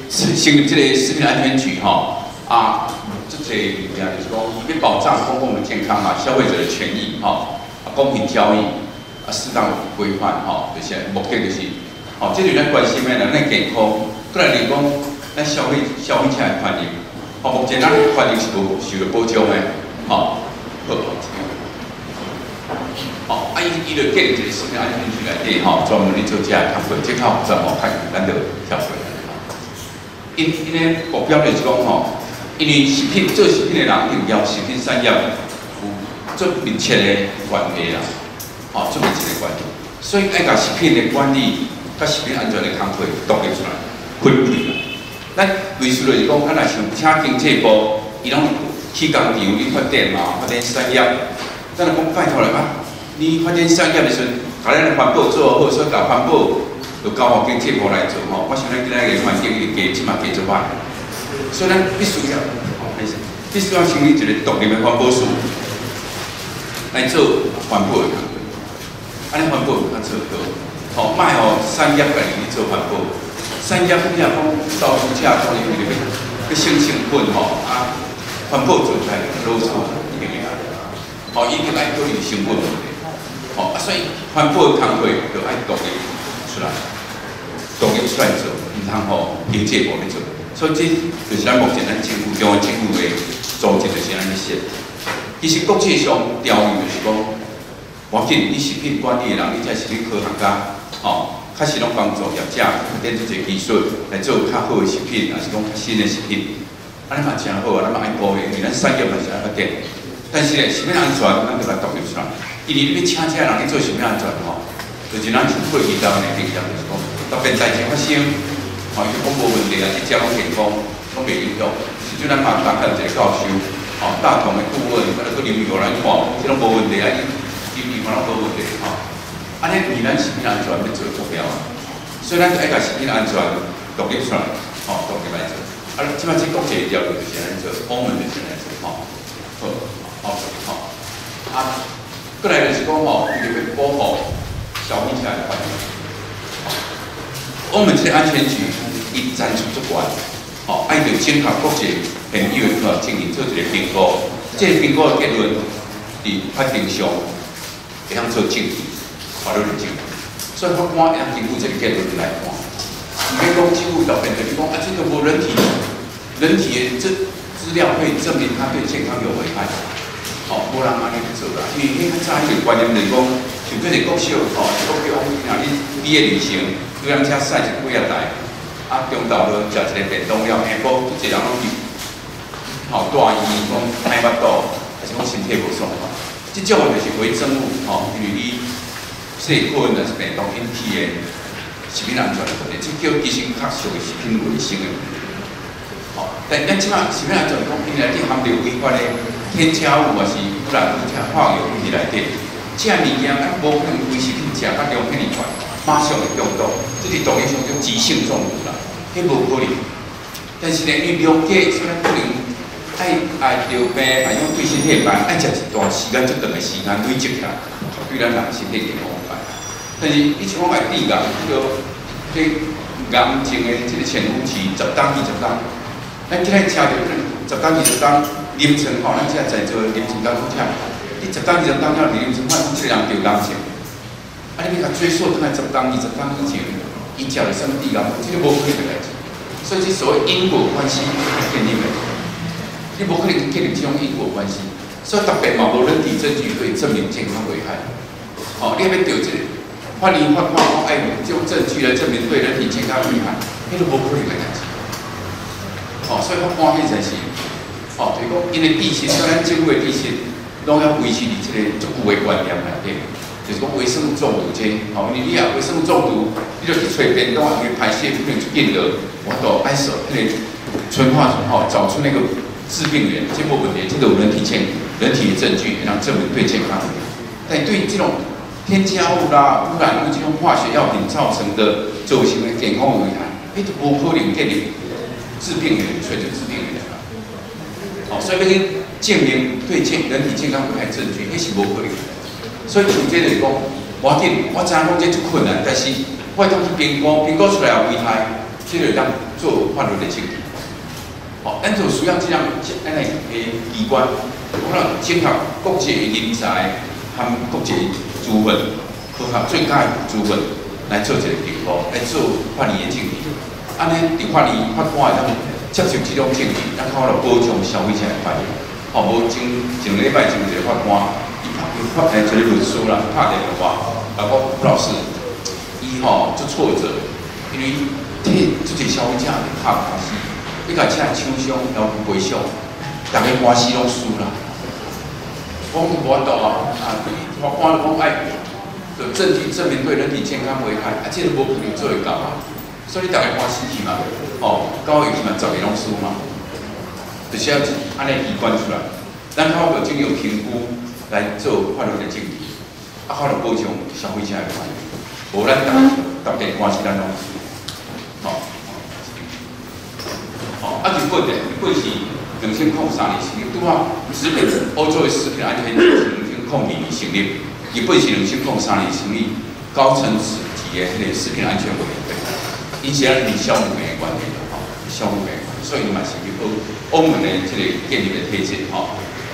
成立这个食品安全局这个物件就是讲，伊要保障公共的健康消费者的权益公平交易适当规范就是目的就是这就是咱关心的人的健康，过来就是讲咱消费者的权益目前咱的权益是无受到保障的伊就建立一个食品安全局内底专门咧做这个工作，这较复杂看咱就跳过来。因个目标就是讲因为做食品的人一定要食品产业有做密切的关系啦，做密切的关系，所以爱甲食品的管理、甲食品安全的工作独立出来，分开。咱类似就是讲，咱若像请经济部，伊拢去工厂去发展嘛，发展产业，咱就讲拜托了你发展产业的时阵，甲咱的环保做好，所以甲环保就交互经济部来做我想咱今仔个环境即嘛加做歹，所以咱必须要成立一个独立的环保署来做环保的工作。安尼环保就较做好，卖产业家己去做环保。产业你若讲造福者可能去省成本环保做起来老粗一定会一定爱考虑成本问题。所以环保的工作就爱独立出来做，唔通经济部咧做。所以这就是咱目前咱政府中央政府的组织就是安尼设。其实国际上条例就是讲，我紧你食品管理的人，你才是食品科学家，确实拢帮助业者发展出一个技术来做较好的食品，还是讲较新的食品。安尼嘛真好咱嘛爱保护，因为咱产业嘛是爱发展。但是食品安全咱就来独立出来。因为你要请这人去做食品安全就是咱过去当年经验就是讲，特别代志发生，伊讲无问题这食拢健康，拢袂影响。实际咱嘛担任一个教授，大同的顾问，咱就去领导来看，这拢无问题领导嘛拢无问题安尼以咱食品安全要做目标所以咱就爱甲食品安全独立出来，独立来做。即摆这国际条约就是安尼做，欧盟就是安尼做，过来就是讲伊就要保护消费者的权益。欧盟这个安全局伊展出足悬，爱着整合国际现有的进行做一个评估，这个评估的结论伫法庭上会当做证据，法律的证据。所以法官会当根据这个结论来看，唔免讲政府表面就是讲这个无人体的资料可以证明它对健康有危害。无人安尼去做啦，因为迄早迄个观念就是讲，像这个国小国叫你毕业旅行，有人车驶一几啊台，中昼落食一个便当了，下晡一个人拢去，大医讲歹腹肚，还是讲身体无爽快，这种就是伪证物因为你说可能是便当引起的食品安全的问题，这叫其实确实的食品卫生的问题。但咱即马食品安全讲，因内底含着违法的添加物，还是污染物、化学物质内底，这物件无可能规食品食到中片里块，马上会中毒，这是道理上叫急性中毒啦，迄无可能。但是呢，你了解，所以可能爱着病，爱用对身体病，爱食一段时间、足长的时间累积起来，对咱人身体健康有害。但是你像讲爱致癌，叫这癌症的这个潜伏期10到20天。咱今日车着可能10天20天凌晨吼，咱现在在做凌晨到5点，你10天20天了凌晨换这个人着感情，啊，你要甲追溯倒来10天20天以前，伊食了什么地方，这个无可能的代志。所以这所谓因果关系建立的，你无可能建立这种因果关系。所以特别嘛，无人体证据可以证明健康危害。哦，你要调这个法律法看，哎，这种证据来证明对人体健康危害，迄都无可能的代志。哦，所以法官迄才是，哦，就是讲因为地心，咱政府的地心，拢要维持伫这个足久的观念内底，就是讲微生物中毒这，哦，因为你啊微生物中毒，你就去吹便当，因为排泄不能去变得，我都爱手那个纯化哦，找出那个致病源，这部分的这个人体的证据，然后证明对健康。但对这种添加物啦、污染物这种化学药品造成的造成的健康危害，迄都无可能建立致病源，所以就致病源啦。哦，所以要去证明对人体健康危害证据，迄是无可能的。所以像这就是讲，我紧，我知影讲这足困难，但是我会当去评估出来有危害，这就当做法律的证据。哦，咱就需要这样安尼诶机关，可能整合国际的人才和国际资本，科学最佳的资本来做一个评估，来做法律的证据。安尼，伫法官会当接受这种证据，咱靠了保障消费者的权益。哦，无前礼拜前一个法官，一个律师啦，拍电话，讲吴老师，伊吼足挫折，因为替这个消费者拍官司。你甲车厂商要赔偿，大家官司拢输啦。我无法度啊！法官讲哎，就证据证明对人体健康危害，这都无可能做会到啊。所以你大家官司去嘛，哦，到尾去嘛，10个拢输嘛。就是要安尼机关出来，咱靠有经有评估来做法律的证据，啊，靠了保障消费者的权益。无咱大家官司咱拢输，哦。啊，日本是2003年成立，拄啊，欧洲的食品安全2002年成立，日本是2003年成立高层次级的迄个食品安全委员会，因是咱离消务员的关系吼，消务员，所以嘛是去欧盟的这个建立的体制吼，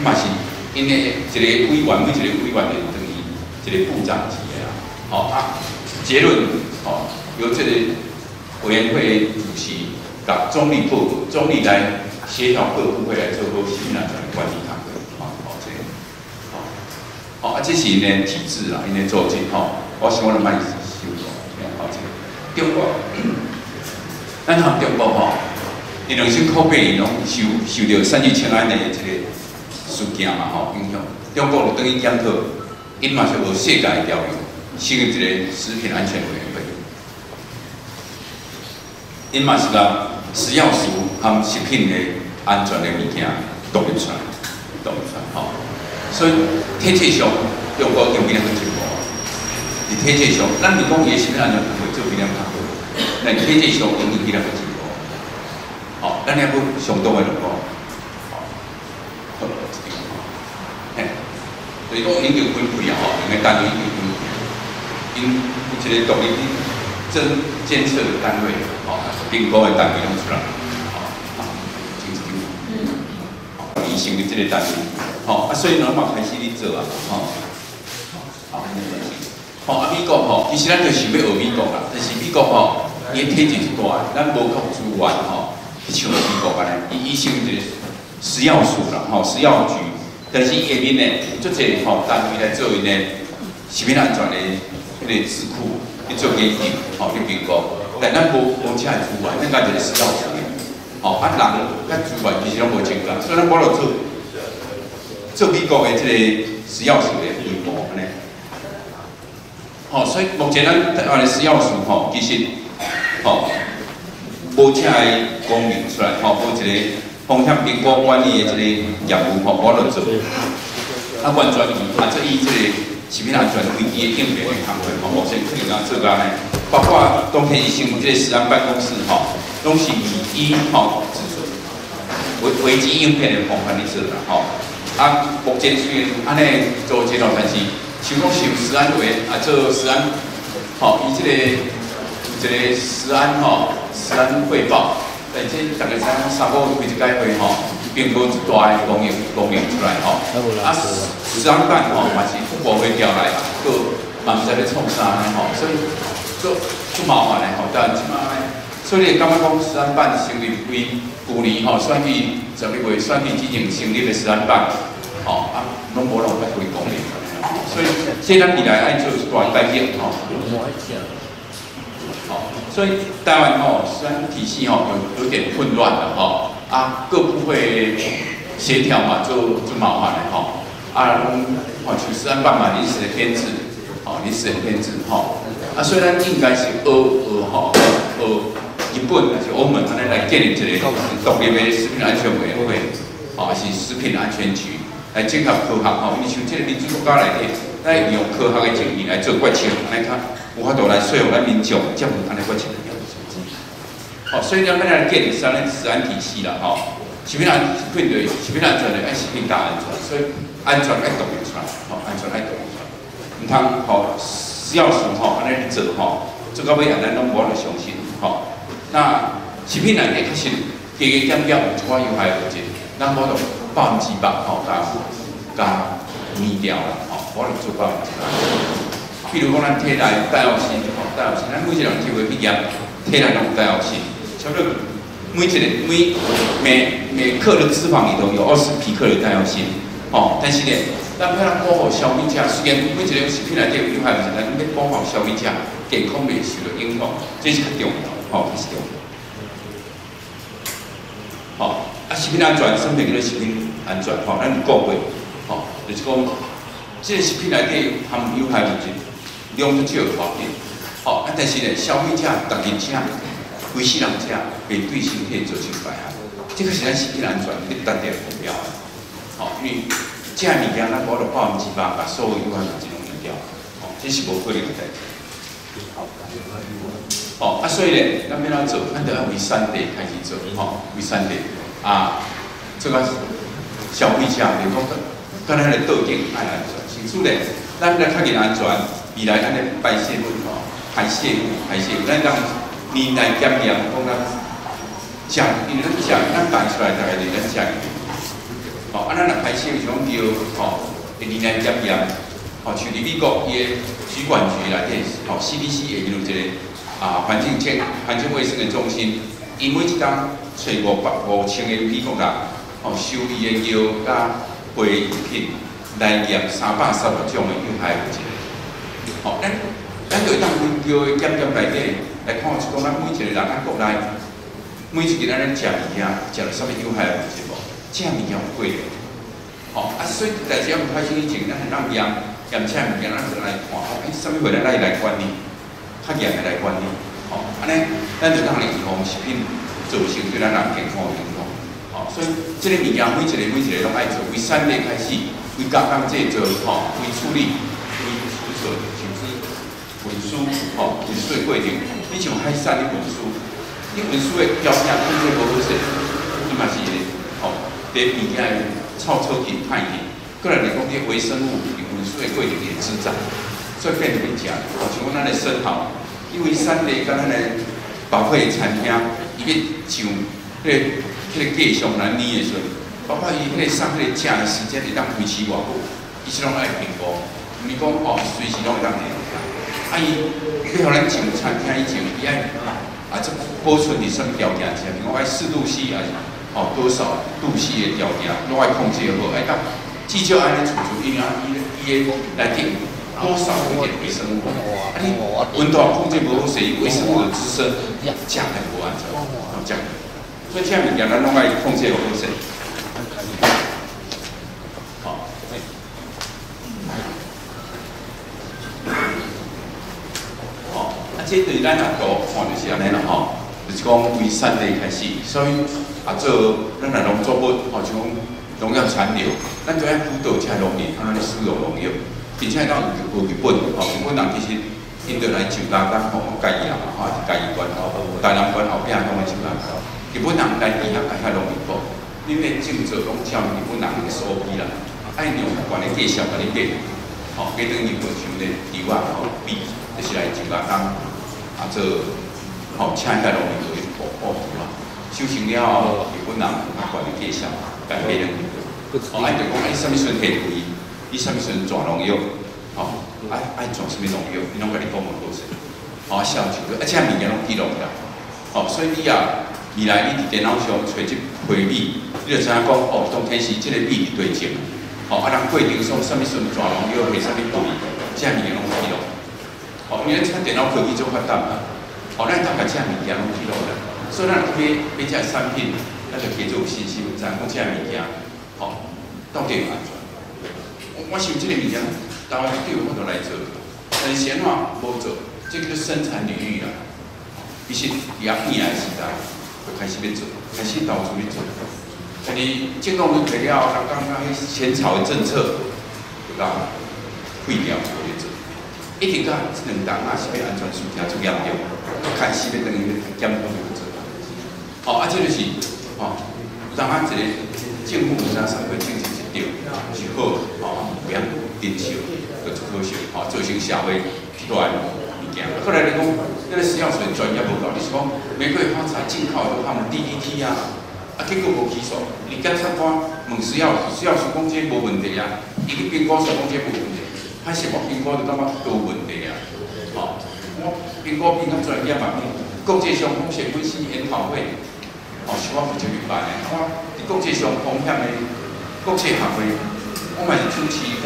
嘛是因的一个委员，每一个委员就等于一个部长级的啦，好啊，结论吼由这个委员会主席。甲总理报告，总理来协调各部会来做好食品安全的管理工作，好这个，好啊，这是因的体制啦，因的组织吼，我想我来卖修改，好这个。中国，咱含中国吼，因2008年拢受到3聚氰胺的这个事件嘛吼影响，中国就等于检讨，因嘛是无世界的条约，成立一个食品安全委员会，因嘛是甲。食药署含食品的安全的物件独立出来吼。所以体制上，中国有比咱进步啊。伫体制上，咱如讲伊的食品安全会做比咱较好，但体制上永远比咱进步。好，咱要不上东的就讲，好，嘿，所以讲研究分配啊吼，两个单位研究分配，因有一个独立监测的单位，吼，评估的单位拢出来，吼，伊成立这个单位，吼，啊，所以咱嘛开始咧做啊，吼，好，啊，美国吼，其实咱就想要学美国啦，但是美国吼，伊的体制是大，咱无够资源吼，去像美国安尼，伊成立一个食药署啦，吼，食药局，但是伊下面呢，足侪吼单位来做因的食品安全的迄个智库。去做研究，吼，去评估，但咱无这个资源，咱家就是食药署的，吼，啊人甲资源其实拢无增加，所以咱无落做美国的这个食药署的规模安尼，吼，所以目前咱台湾的食药署吼，其实吼无这个功能出来，吼，无一个风险评估管理的这个业务吼，无落做，啊完全啊这伊这个。食品安全危机的应变的行为，吼，目前可能讲做安尼，包括冬天医生这个食安办公室，吼，拢是以吼危机应变的方法去做啦，吼。啊，目前虽然安尼做这种，但是像讲受食安委啊做食安，吼，伊这个食安吼食安汇报，但这大家知影三五开一改会吼，并无一大的供应出来吼。啊，食安办吼嘛是无会调来，个嘛毋知咧创啥呢吼，所以足麻烦的吼。但即摆，所以感觉讲食安办成立为去年吼选举12月选举之前成立的食安办，吼啊，拢无人来回供应。所以，现在未来爱做一大改变吼。好，所以台湾吼食安体系吼有点混乱了吼，啊各部会协调嘛就麻烦了吼，啊吼像食安办嘛临时的编制，吼临时的编制吼，啊虽然应该是学日本还是欧盟安尼来建立一个独立的食品安全委员会，吼是食品安全局来整合科学吼，因为像这个民主国家内底，咱用科学的正义来做决策，安尼较有法度来说服咱民众，才有安尼决策的标准。好，所以咱要来建立食安体系啦，吼，食品安全的爱食品大安全，所以安全爱独立出来，吼，安全爱独立出来，唔通吼要求吼安尼做吼，做到尾啊咱拢无法度相信，吼。那食品内底确实加减有一寡有害物质，咱无度100%吼加灭掉啦，吼，无度做100%。比如讲，咱体内戴奥辛，戴奥辛，咱每一个人抽的血液，体内拢有戴奥辛，差不多每克的脂肪里头有20皮克的戴奥辛，吼。但是呢，咱要咱保护消费者，虽然每一个食品内底有害物质，咱要保护消费者健康袂受到影响，这是较重要，吼，这是重要。吼，啊，食品安全，生命叫做食品安全，吼，咱顾过，吼，就是讲，这个食品内底含有害物质。量足少的条件，吼，啊，但是呢，消费者、逐日者、规世人者，袂对身体造成危害，这个是咱食品安全一个特定目标啊。吼，因为这物件咱无到100%把所有有害物质拢灭掉，吼，这是无可能的代志。吼，啊，所以呢，咱要怎做？咱就要为产地开始做，吼，为产地啊，这个消费者就讲，跟咱的道径爱安全，其次呢，咱要较认安全。未来咱的排泄物吼，排泄物，咱当年来检验，讲咱因为咱排出来大概是咱食的，吼，啊，咱若排泄物种尿，吼，年来检验，吼，像伫美国伊的主管局内底，吼 CDC 会有一个环境卫生的中心，因每一档找5000个美国人，吼，收伊的尿甲废品来验330种的有害物质。吼，咱就会当分叫的检内底来看，是讲咱每一个人咱国内每一个咱食物件食了啥物有害物质无？这物件有过的。吼，啊，所以代志要开始以前，咱很当验这物件，咱就来看，啥物货咱来管理，较严的来管理。吼，安尼咱就当预防食品造成对咱人健康的影响。吼，所以这个物件每一个拢爱做，为产地开始，为加工制作，吼，为处理，为储存。运输吼，运输的过程，你像海产的运输，你运输的条件控制无好势，伊嘛是吼，第物件的臭气、歹气，个人来讲，啲微生物运输的过程也滋长，所以变袂食。吼，像咱的生蚝，因为产地甲咱的包括餐厅，伊要上迄个计上来年的时阵，包括伊迄个送迄个食的时间会当维持偌久，伊是拢爱评估，毋是讲哦，随时拢会当订。啊，伊要互咱进餐厅以前，伊爱这保存伫什么条件下？比如讲爱4度C啊，哦多少度C的条件，拢爱控制好。哎，当至少安尼储存，因为伊的内底多少有一点微生物。啊，你温度控制无好势，微生物的滋生，食很无安全，哦这样。所以这物件咱拢爱控制好势。这对咱来讲，看就是安尼啦吼，就是讲为产地开始，所以做咱来农作物，吼像农药残留，咱就要辅导遮农民安尼使用农药，并且当学日本，吼日本人其实因着来上加工，吼家己人吼是家己关吼，大南关后壁拢会上加工，日本人来底下甲遐农民讲，恁的种植拢照日本人的SOP啦，爱用管的介绍甲你给，吼给等日本像咧猪啊吼比，就是来上加工。做吼，请遐农民做去保护啦，修行了后，日本人较悬的介绍，改变了。哦，就讲伊什么时阵提贵，伊什么时阵转农药，哦，爱转什么农药，伊拢甲你讲无好势。哦，小就而且物件拢记录起来。哦，所以你啊，未来你伫电脑上找即花米，你就知影讲，哦，当天时即个米是对症。哦，人过程上什么时阵转农药，下什么对，即物件拢记录。哦，因为咱电脑科技做发达嘛，哦，咱大家即物件拢记录了，所以咱买即产品，咱就加做有信心，知影讲即物件，哦，到底有安全。我想即个物件，台湾对有法度来做，但是先话无做，这个就生产领域啦。伊是也变来时代，就开始要做，开始到处去做。但是建构论材料，刚刚前朝的政策，就讲废掉做咧做。一直到这两档啊，是要安全事件最严重，开始要等于检讨去做。哦，这就是哦，有当啊一个政府有当上会政策一条是好，哦，不要顶手，就可惜，哦，造成社会大物件。后来你讲，那个食药水专业无够，你是讲玫瑰花茶进口都他们 DDT 啊，结果无起诉，你检察官问食药水讲这无问题啊，伊去评估说讲这无问题。还是我评估就感觉都有问题啊！哦，我评估比较专业嘛，国际上风险分析研讨会，哦，是我负责去办的。我伫国际上风险的国际协会，我嘛是初期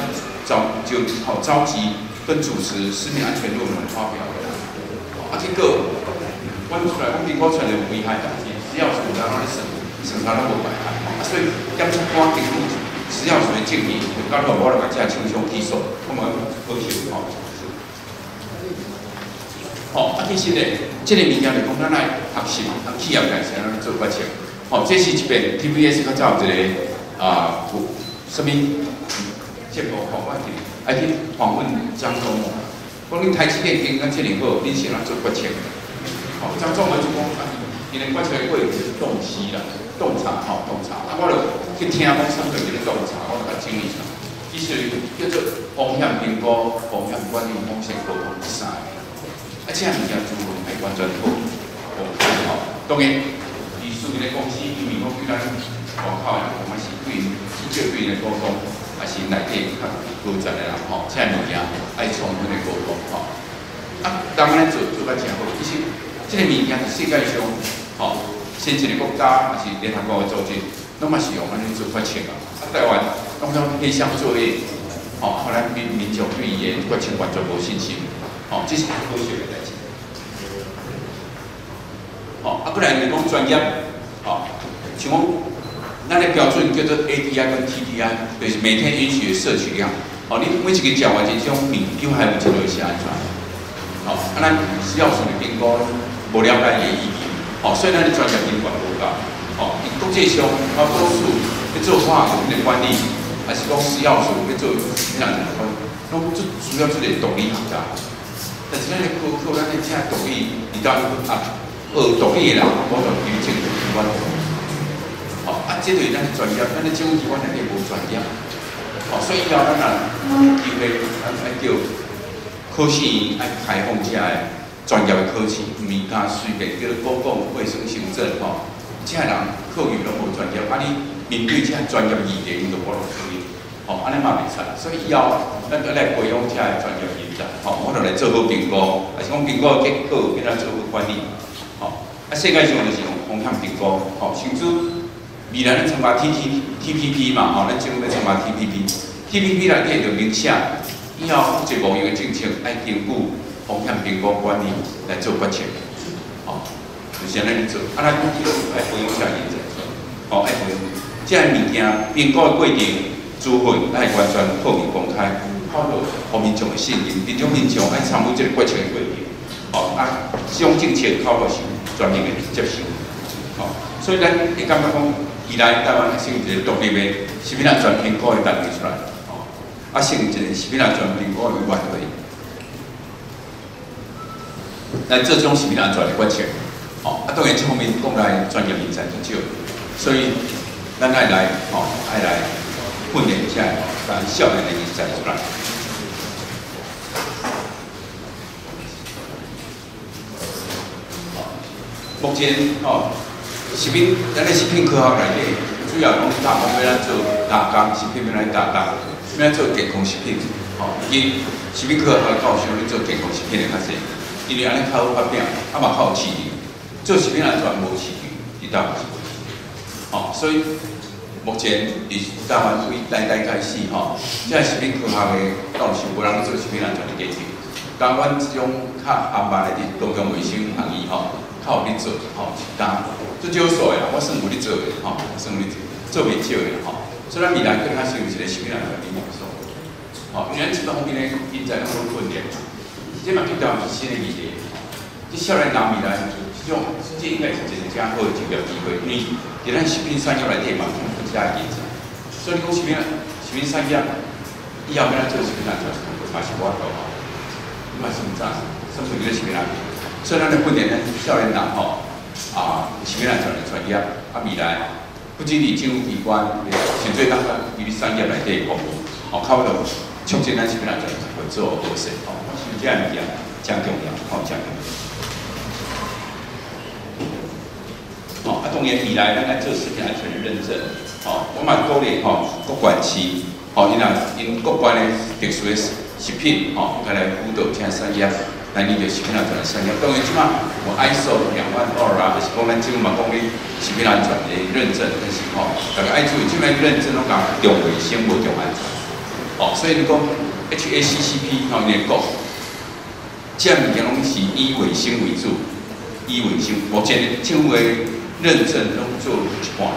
召集跟主持食品安全论文发表的。结果我出来，我评估出来有危害代志，只要是有当咱审查咱无危害，所以检察官评估。食药水证明，就刚好我来把这清凶起诉，我们好受吼。哦，其实咧，这个物件就讲咱来学习，企业来先咱做决策。哦，这是一边 TBS 较早一个什么节目访问去，去访问张忠谋，讲恁台积电经营这么好，恁先来做决策。哦，张忠谋就讲，因为决策过程是洞悉啦。洞察，洞察。我就去听讲什么叫做洞察，我就甲整理出来。其实叫做风险评估、风险管理、风险沟通这三个。这物件做唔系完全好，当然，以属于咧公司，因为我对咱外口人讲，我是对直接对人沟通，还是内底较负责的人吼。这物件爱充分的沟通吼。当然做甲真好，其实这个物件是世界上吼。先进的国家还是联合国的组织，拢嘛是用安尼做决策啊。台湾拢种黑箱作业，后来民众对伊的决策完全无信心，这是科学的代志。过来就是讲专业，像讲咱的标准叫做 ADI 跟 TDI， 就是每天允许的摄取量。你每一个食完这种面，有还有一个是安全。咱食药水的评估无了解伊的意义。所以咱的专业监管无够。国际上大多数要做化学品的管理，还是讲食药水要做什么样的管理，拢主要做个毒理学家。但是咱的科，咱的这毒理，你当学毒理的人，我就对政府机关。这对咱的专业，咱的政府机关内底无专业。所以以后咱机会，咱爱叫考试院爱开放这个。专业的考试，唔是讲随便叫公共卫生行政这人考语拢无专业，你面对这专业议题，你就无能处理，安尼嘛袂使。所以以后咱要来培养这个专业人才，我就来做好评估，还是讲评估的结果给咱做好管理，世界上就是用风险评估，甚至未来咱参加 TPP 嘛，咱政府要参加 TPP 内底就明写，以后一无用的政策爱根据。风险评估管理来做决策，就是安尼做。咱记录爱培养这人才，爱培养。这物件评估的过程、资讯爱完全透明公开，好互民众的信任，并且民众爱参与这个决策的过程。这种政策靠落是全面的接受。所以咱会感觉讲，未来台湾成立一个独立的食品安全评估的单位出来，成立一个食品安全评估的委员会。来做这种食品安全的决策，当然这方面国内专业人才较少，所以咱爱来，爱来训练一下，咱少年的人才出来。目前食品，咱咧食品科学内底，主要讲大部分要咱做加工，食品要来加工，要做健康食品，吼，伊食品科学教授咧做健康食品的较济，因为安尼较好发表，嘛较有市场。做食品安全无市场，伊当然是无市场。吼，所以目前伫台湾为代开始，吼，即个食品科学的教授无人做食品安全的研究，甲阮即种较安排的公共卫生行业，吼，较有咧做，吼，是当最少数的啦，我算有咧做的，吼，算有咧做袂少的，吼。所以咱未来更较是有一个食品安全的研究所，吼，因为咱这方面咧人才较有训练，即嘛比较是新的议题，即少年人未来这应该是一个正好的就业机会，因为伫咱食品产业内底嘛，有其他人才，所以你讲食品产业以后要咱做食品安全，嘛是无法度吼，嘛是毋知，甚至个食品安全，所以咱咧训练咱少年人吼。食品安全的专业，未来不仅伫政府机关，甚至咱伫产业内底服务，靠着促进咱食品安全合作合作，是这样物件真重要，真重要。当然未来咱来做食品安全的认证，我嘛鼓励各管区，因各管的特殊的食品，该来辅导这产业。来理解食品安全的产业，当然即马有 ISO 2022啊，就是讲咱政府嘛讲你食品安全的认证，但是大家爱注意，即摆认证拢讲重卫生无重安全，所以你讲 HACCP 因为讲，这物件拢是以卫生为主，以卫生，目前政府的认证拢做一半，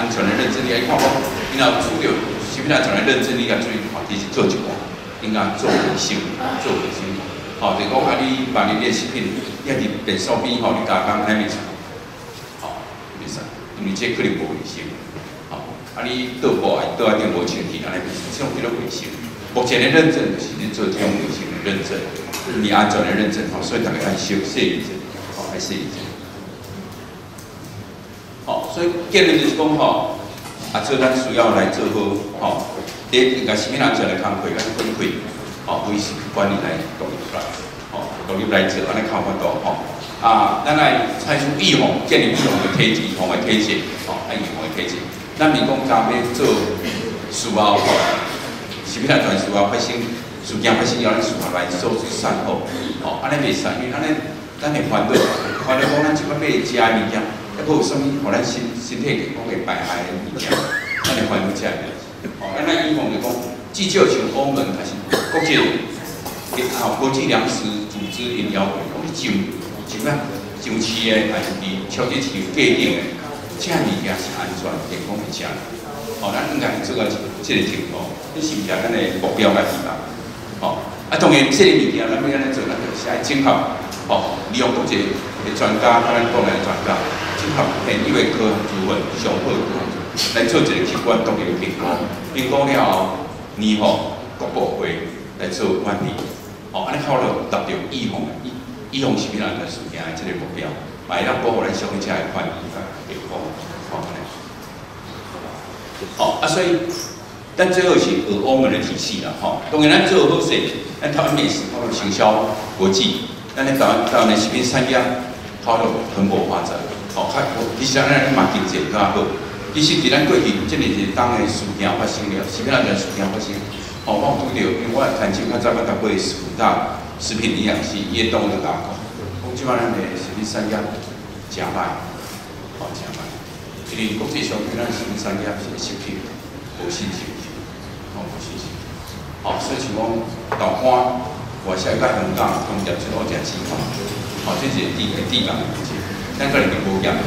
安全的认证你爱看讲，然后除了食品安全的认证，你要注意看，其实做一半，应该做卫生，做卫生。就是讲你把你的食品，你伫便所边你加工安尼袂使，袂使，因为这可能无卫生，你倒补倒一定无清气，安尼袂使，这种叫做卫生。目前的认证就是咧做这种卫生的认证，你安全的认证，所以大家爱小细一点，爱细一点。所以建议就是讲所以咱需要来做好，第一个食品安全的工课，咱分开。为食管理来独立来，独立来做，安尼较有法度咱来采取预防，建立预防的体制，预防的体制，预防的体制。咱咪讲刚要做事后，食品安全事后发生事件发生，要咱事后来收拾善后，安尼袂使，因为安尼咱会烦恼讲咱即摆买食的物件，还佫有啥物，互咱身体健康会败害的物件，咱会烦恼食的。咱预防就讲。至少像欧盟还是国际国际粮食组织因要求，讲你上市的还是伫超级市场界定的，这物件是安全健康的食。咱应该做到这个程度，这是毋是咱的目标甲期望？当然，这个物件咱要安尼做，咱就是爱整合，利用国际的专家，咱国内的专家，整合现有的科学资本、上好的科学来做一个客观独立的评估，评估了后。然后各部会来做管理，安尼靠了达到预防食品安全事件的这个目标，嘛会让保护咱消费者的权益甲健康，所以咱最后是学欧盟的体系啦，当然咱做好势，咱台湾美食靠了行销国际，咱咧台湾的食品产业靠了蓬勃发展，其实咱嘛经济较好。其实，伫咱过去这2日当的事件发生了，食品安全事件发生，我有拄到，因为我探亲较早搭过福大食品营养系，伊的同学甲我讲即摆咱的食品产业真歹，真歹，因为国际上对咱食品产业是食品无信心，无信心。所以像讲豆干，外销甲香港通常出好食市场，这是地港的问题，咱可能就无验着。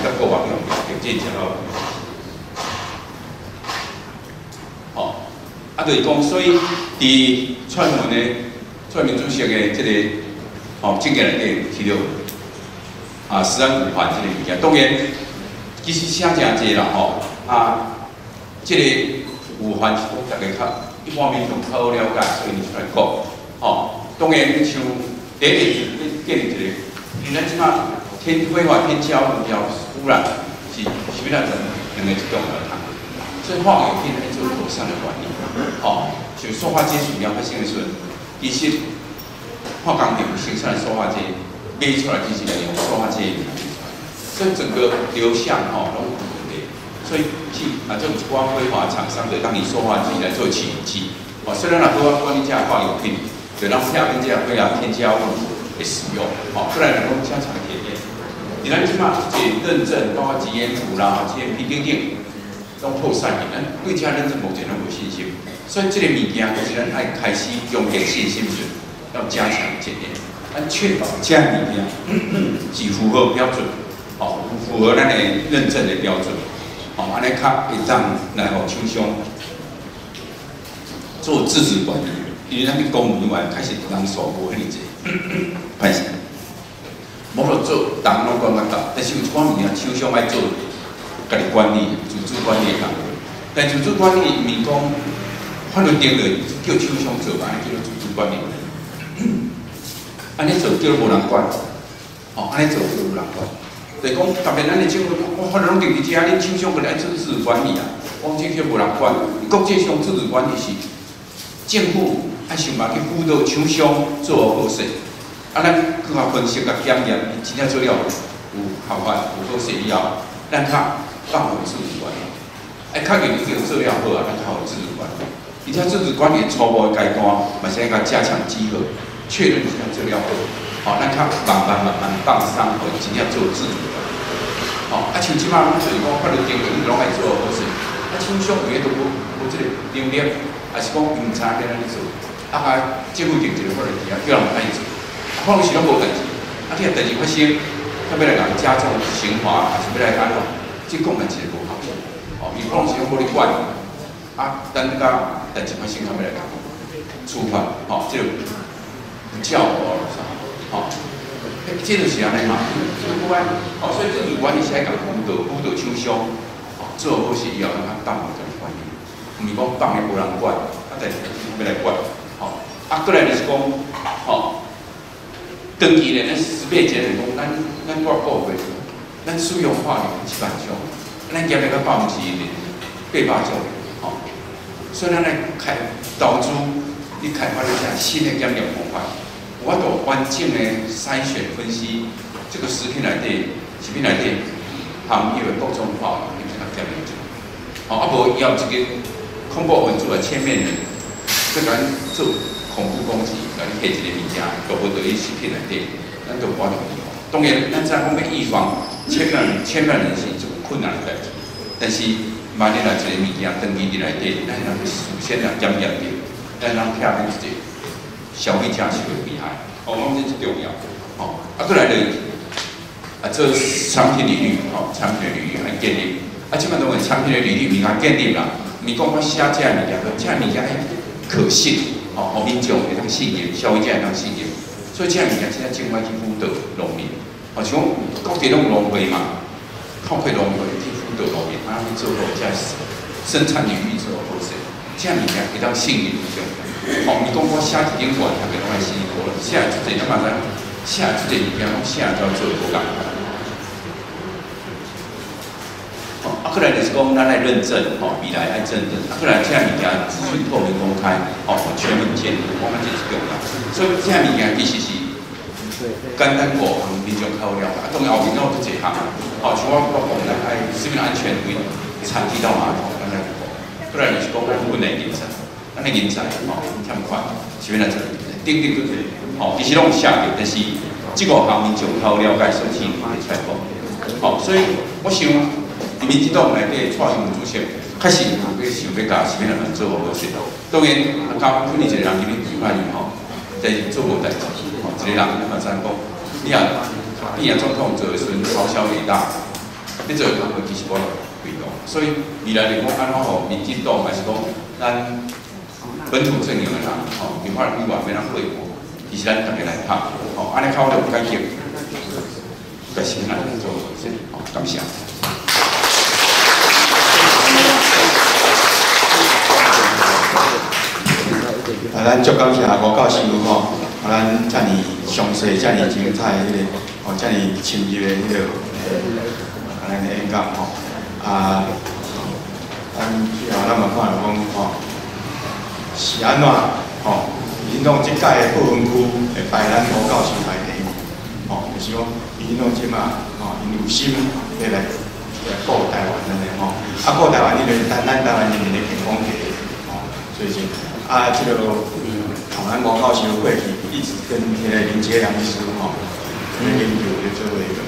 甲国外用经济条，就是讲，所以伫串门的蔡民主席的这个政见内底提到食安无患这个物件，当然其实写真济啦这个无患是讲大家较一般民众较好了解，所以你出来讲当然像第一个建立一个，因为咱即马非法添加物料污染是食品安全两个一种来谈，所以化学品来做妥善的管理。像塑化剂原料发生的时候，其实化工厂生产的塑化剂卖出来其实是用塑化剂，所以整个流向拢有问题。所以这种光辉化厂商就当你塑化剂来做起雾剂。虽然若好管理这化油品，就让下面这样会添加物的使用，不然能够加强检验。你咱起码这认证，包括GMP啦、GMP 等等，拢破产的，咱对这认证目前拢无信心。所以这个物件就是咱爱开始用点信心时，要加强检验，咱确保这样物件是符合标准，符合咱的认证的标准，安尼较会当来互厂商做自主管理。因为咱啲公务员开始人数无遐尼济，歹势。无就做，人拢管到，但是有一款物件厂商爱做家己管理、自主管理的工作。但自主管理毋是讲法律定律叫厂商做嘛，叫做自主管理。安尼做叫无人管，安尼做叫无人管。就是讲，特别咱的政府，我法律拢定伫遮，恁厂商过来做自主管理啊，我们这叫无人管。国际上自主管理是政府爱想办法去辅导厂商做好势。咱更较分析、甲检验，真正做了有合法、有好势以后，咱较放回自主管理。较认真做了好啊，咱较有自主管理。而且自主管理初步的阶段，嘛是应该加强稽核，确认真正做了好，咱较慢慢放松，真正做自主管理。像即摆咱就是讲法律定律，拢爱做好势。厂商有都无这个能力，还是讲毋知要安尼做，政府定一个法律条，叫人安尼做。可能是拢无代志，你若代志发生，要来人加重刑罚，还是要来安怎？这讲的一个无效。伊可能是拢无咧管，等甲代志发生，要来处罚，这个教我啥，这就是安尼嘛。所以自主管理是爱甲辅导厂商，做好事以后，咱放互人管理，毋是讲放咧无人管，代志要来管，过来就是讲，长期咧，咱18节来讲，咱多少个月，咱使用化量1万种，咱减了到8%800种，所以咱来投资，你开发一下新的检验方法，有法度完整的筛选分析这个食品内底含有的各种化学，你才能检验出。无要一个恐怖分子的千面人，这个做恐怖攻击，甲你下一个物件，都无对伊食品内底，咱就无法度预防。当然，咱知影讲要预防千万人是一种困难的代志，但是万一来一个物件长期伫内底，咱能事先来检验着，咱能避免一个消费者受的危害。我讲这是重要。过来就做产品利率，产品的利率来建立。即摆当然产品的利率民间建立啦，毋是讲我写这物件，这物件可信。互民众会当信任，消费者会当信任，所以这样物件真正政府去辅导农民，像各地拢农会嘛，靠开农会去辅导农民，去做好这生产领域做好势，这样物件会当信任民众。毋是讲我写一顶管，大家拢爱辛苦了，写出侪咱嘛知，写出侪物件拢写到做无共。过来就是讲，咱来认证，未来爱认证。过来这样物件资讯透明公开，全民监督，我们这是重要。所以这样物件其实是简单过，民众较了解。当然后面拢有一项，像我讲咱爱食品安全为产地到码头，咱来讲。过来就是讲我们的人才，咱的人才欠款，是要来做顶都是，其实拢有写着，但是这5项民众较了解，所以会出来讲。所以我想。民进党内底蔡英文主席开始想要甲食品安全做好势，当然刚肯定一个人因为举办但是做无代志，一个人嘛知影讲，你变总统做的时阵朝小野大，你做的工作其实无被动，所以未来来讲安怎互民进党还是讲咱本土阵营的人，民法委员要咱配合，其实咱大家来拍，安尼较有解决，甲食品安全做好势，感谢。咱足感谢吴教授咱遮尔详细、遮尔精彩的遮尔深入的咱的演讲咱嘛看讲是安怎民进党即届的不分区会排咱吴教授排第一，就是讲伊拢即嘛，因有心要来顾台湾安尼吼，顾台湾呢就是咱台湾人民的健康第一，所以是即个咱广告协会一直跟迄个林杰良医师研究咧作为一个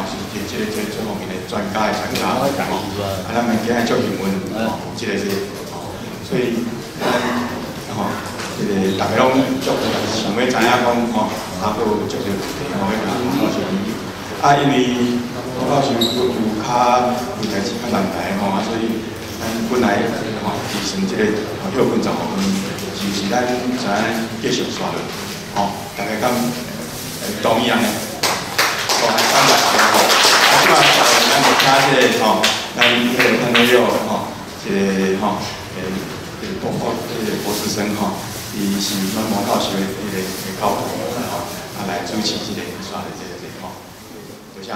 是这方面的专家的参加，咱物件足幸运，即个是，所以即个大家拢足想要知影讲还佫有足少地方要甲广告协会，因为广告协会有较有代志较难来所以咱本来提升即个休困15分，是咱想继续刷落，大家敢同意安尼？300个即摆咱就请即个咱迄个潘威佑即个博士生伊是咱广告协会迄个教头来主持即个刷的这个多谢。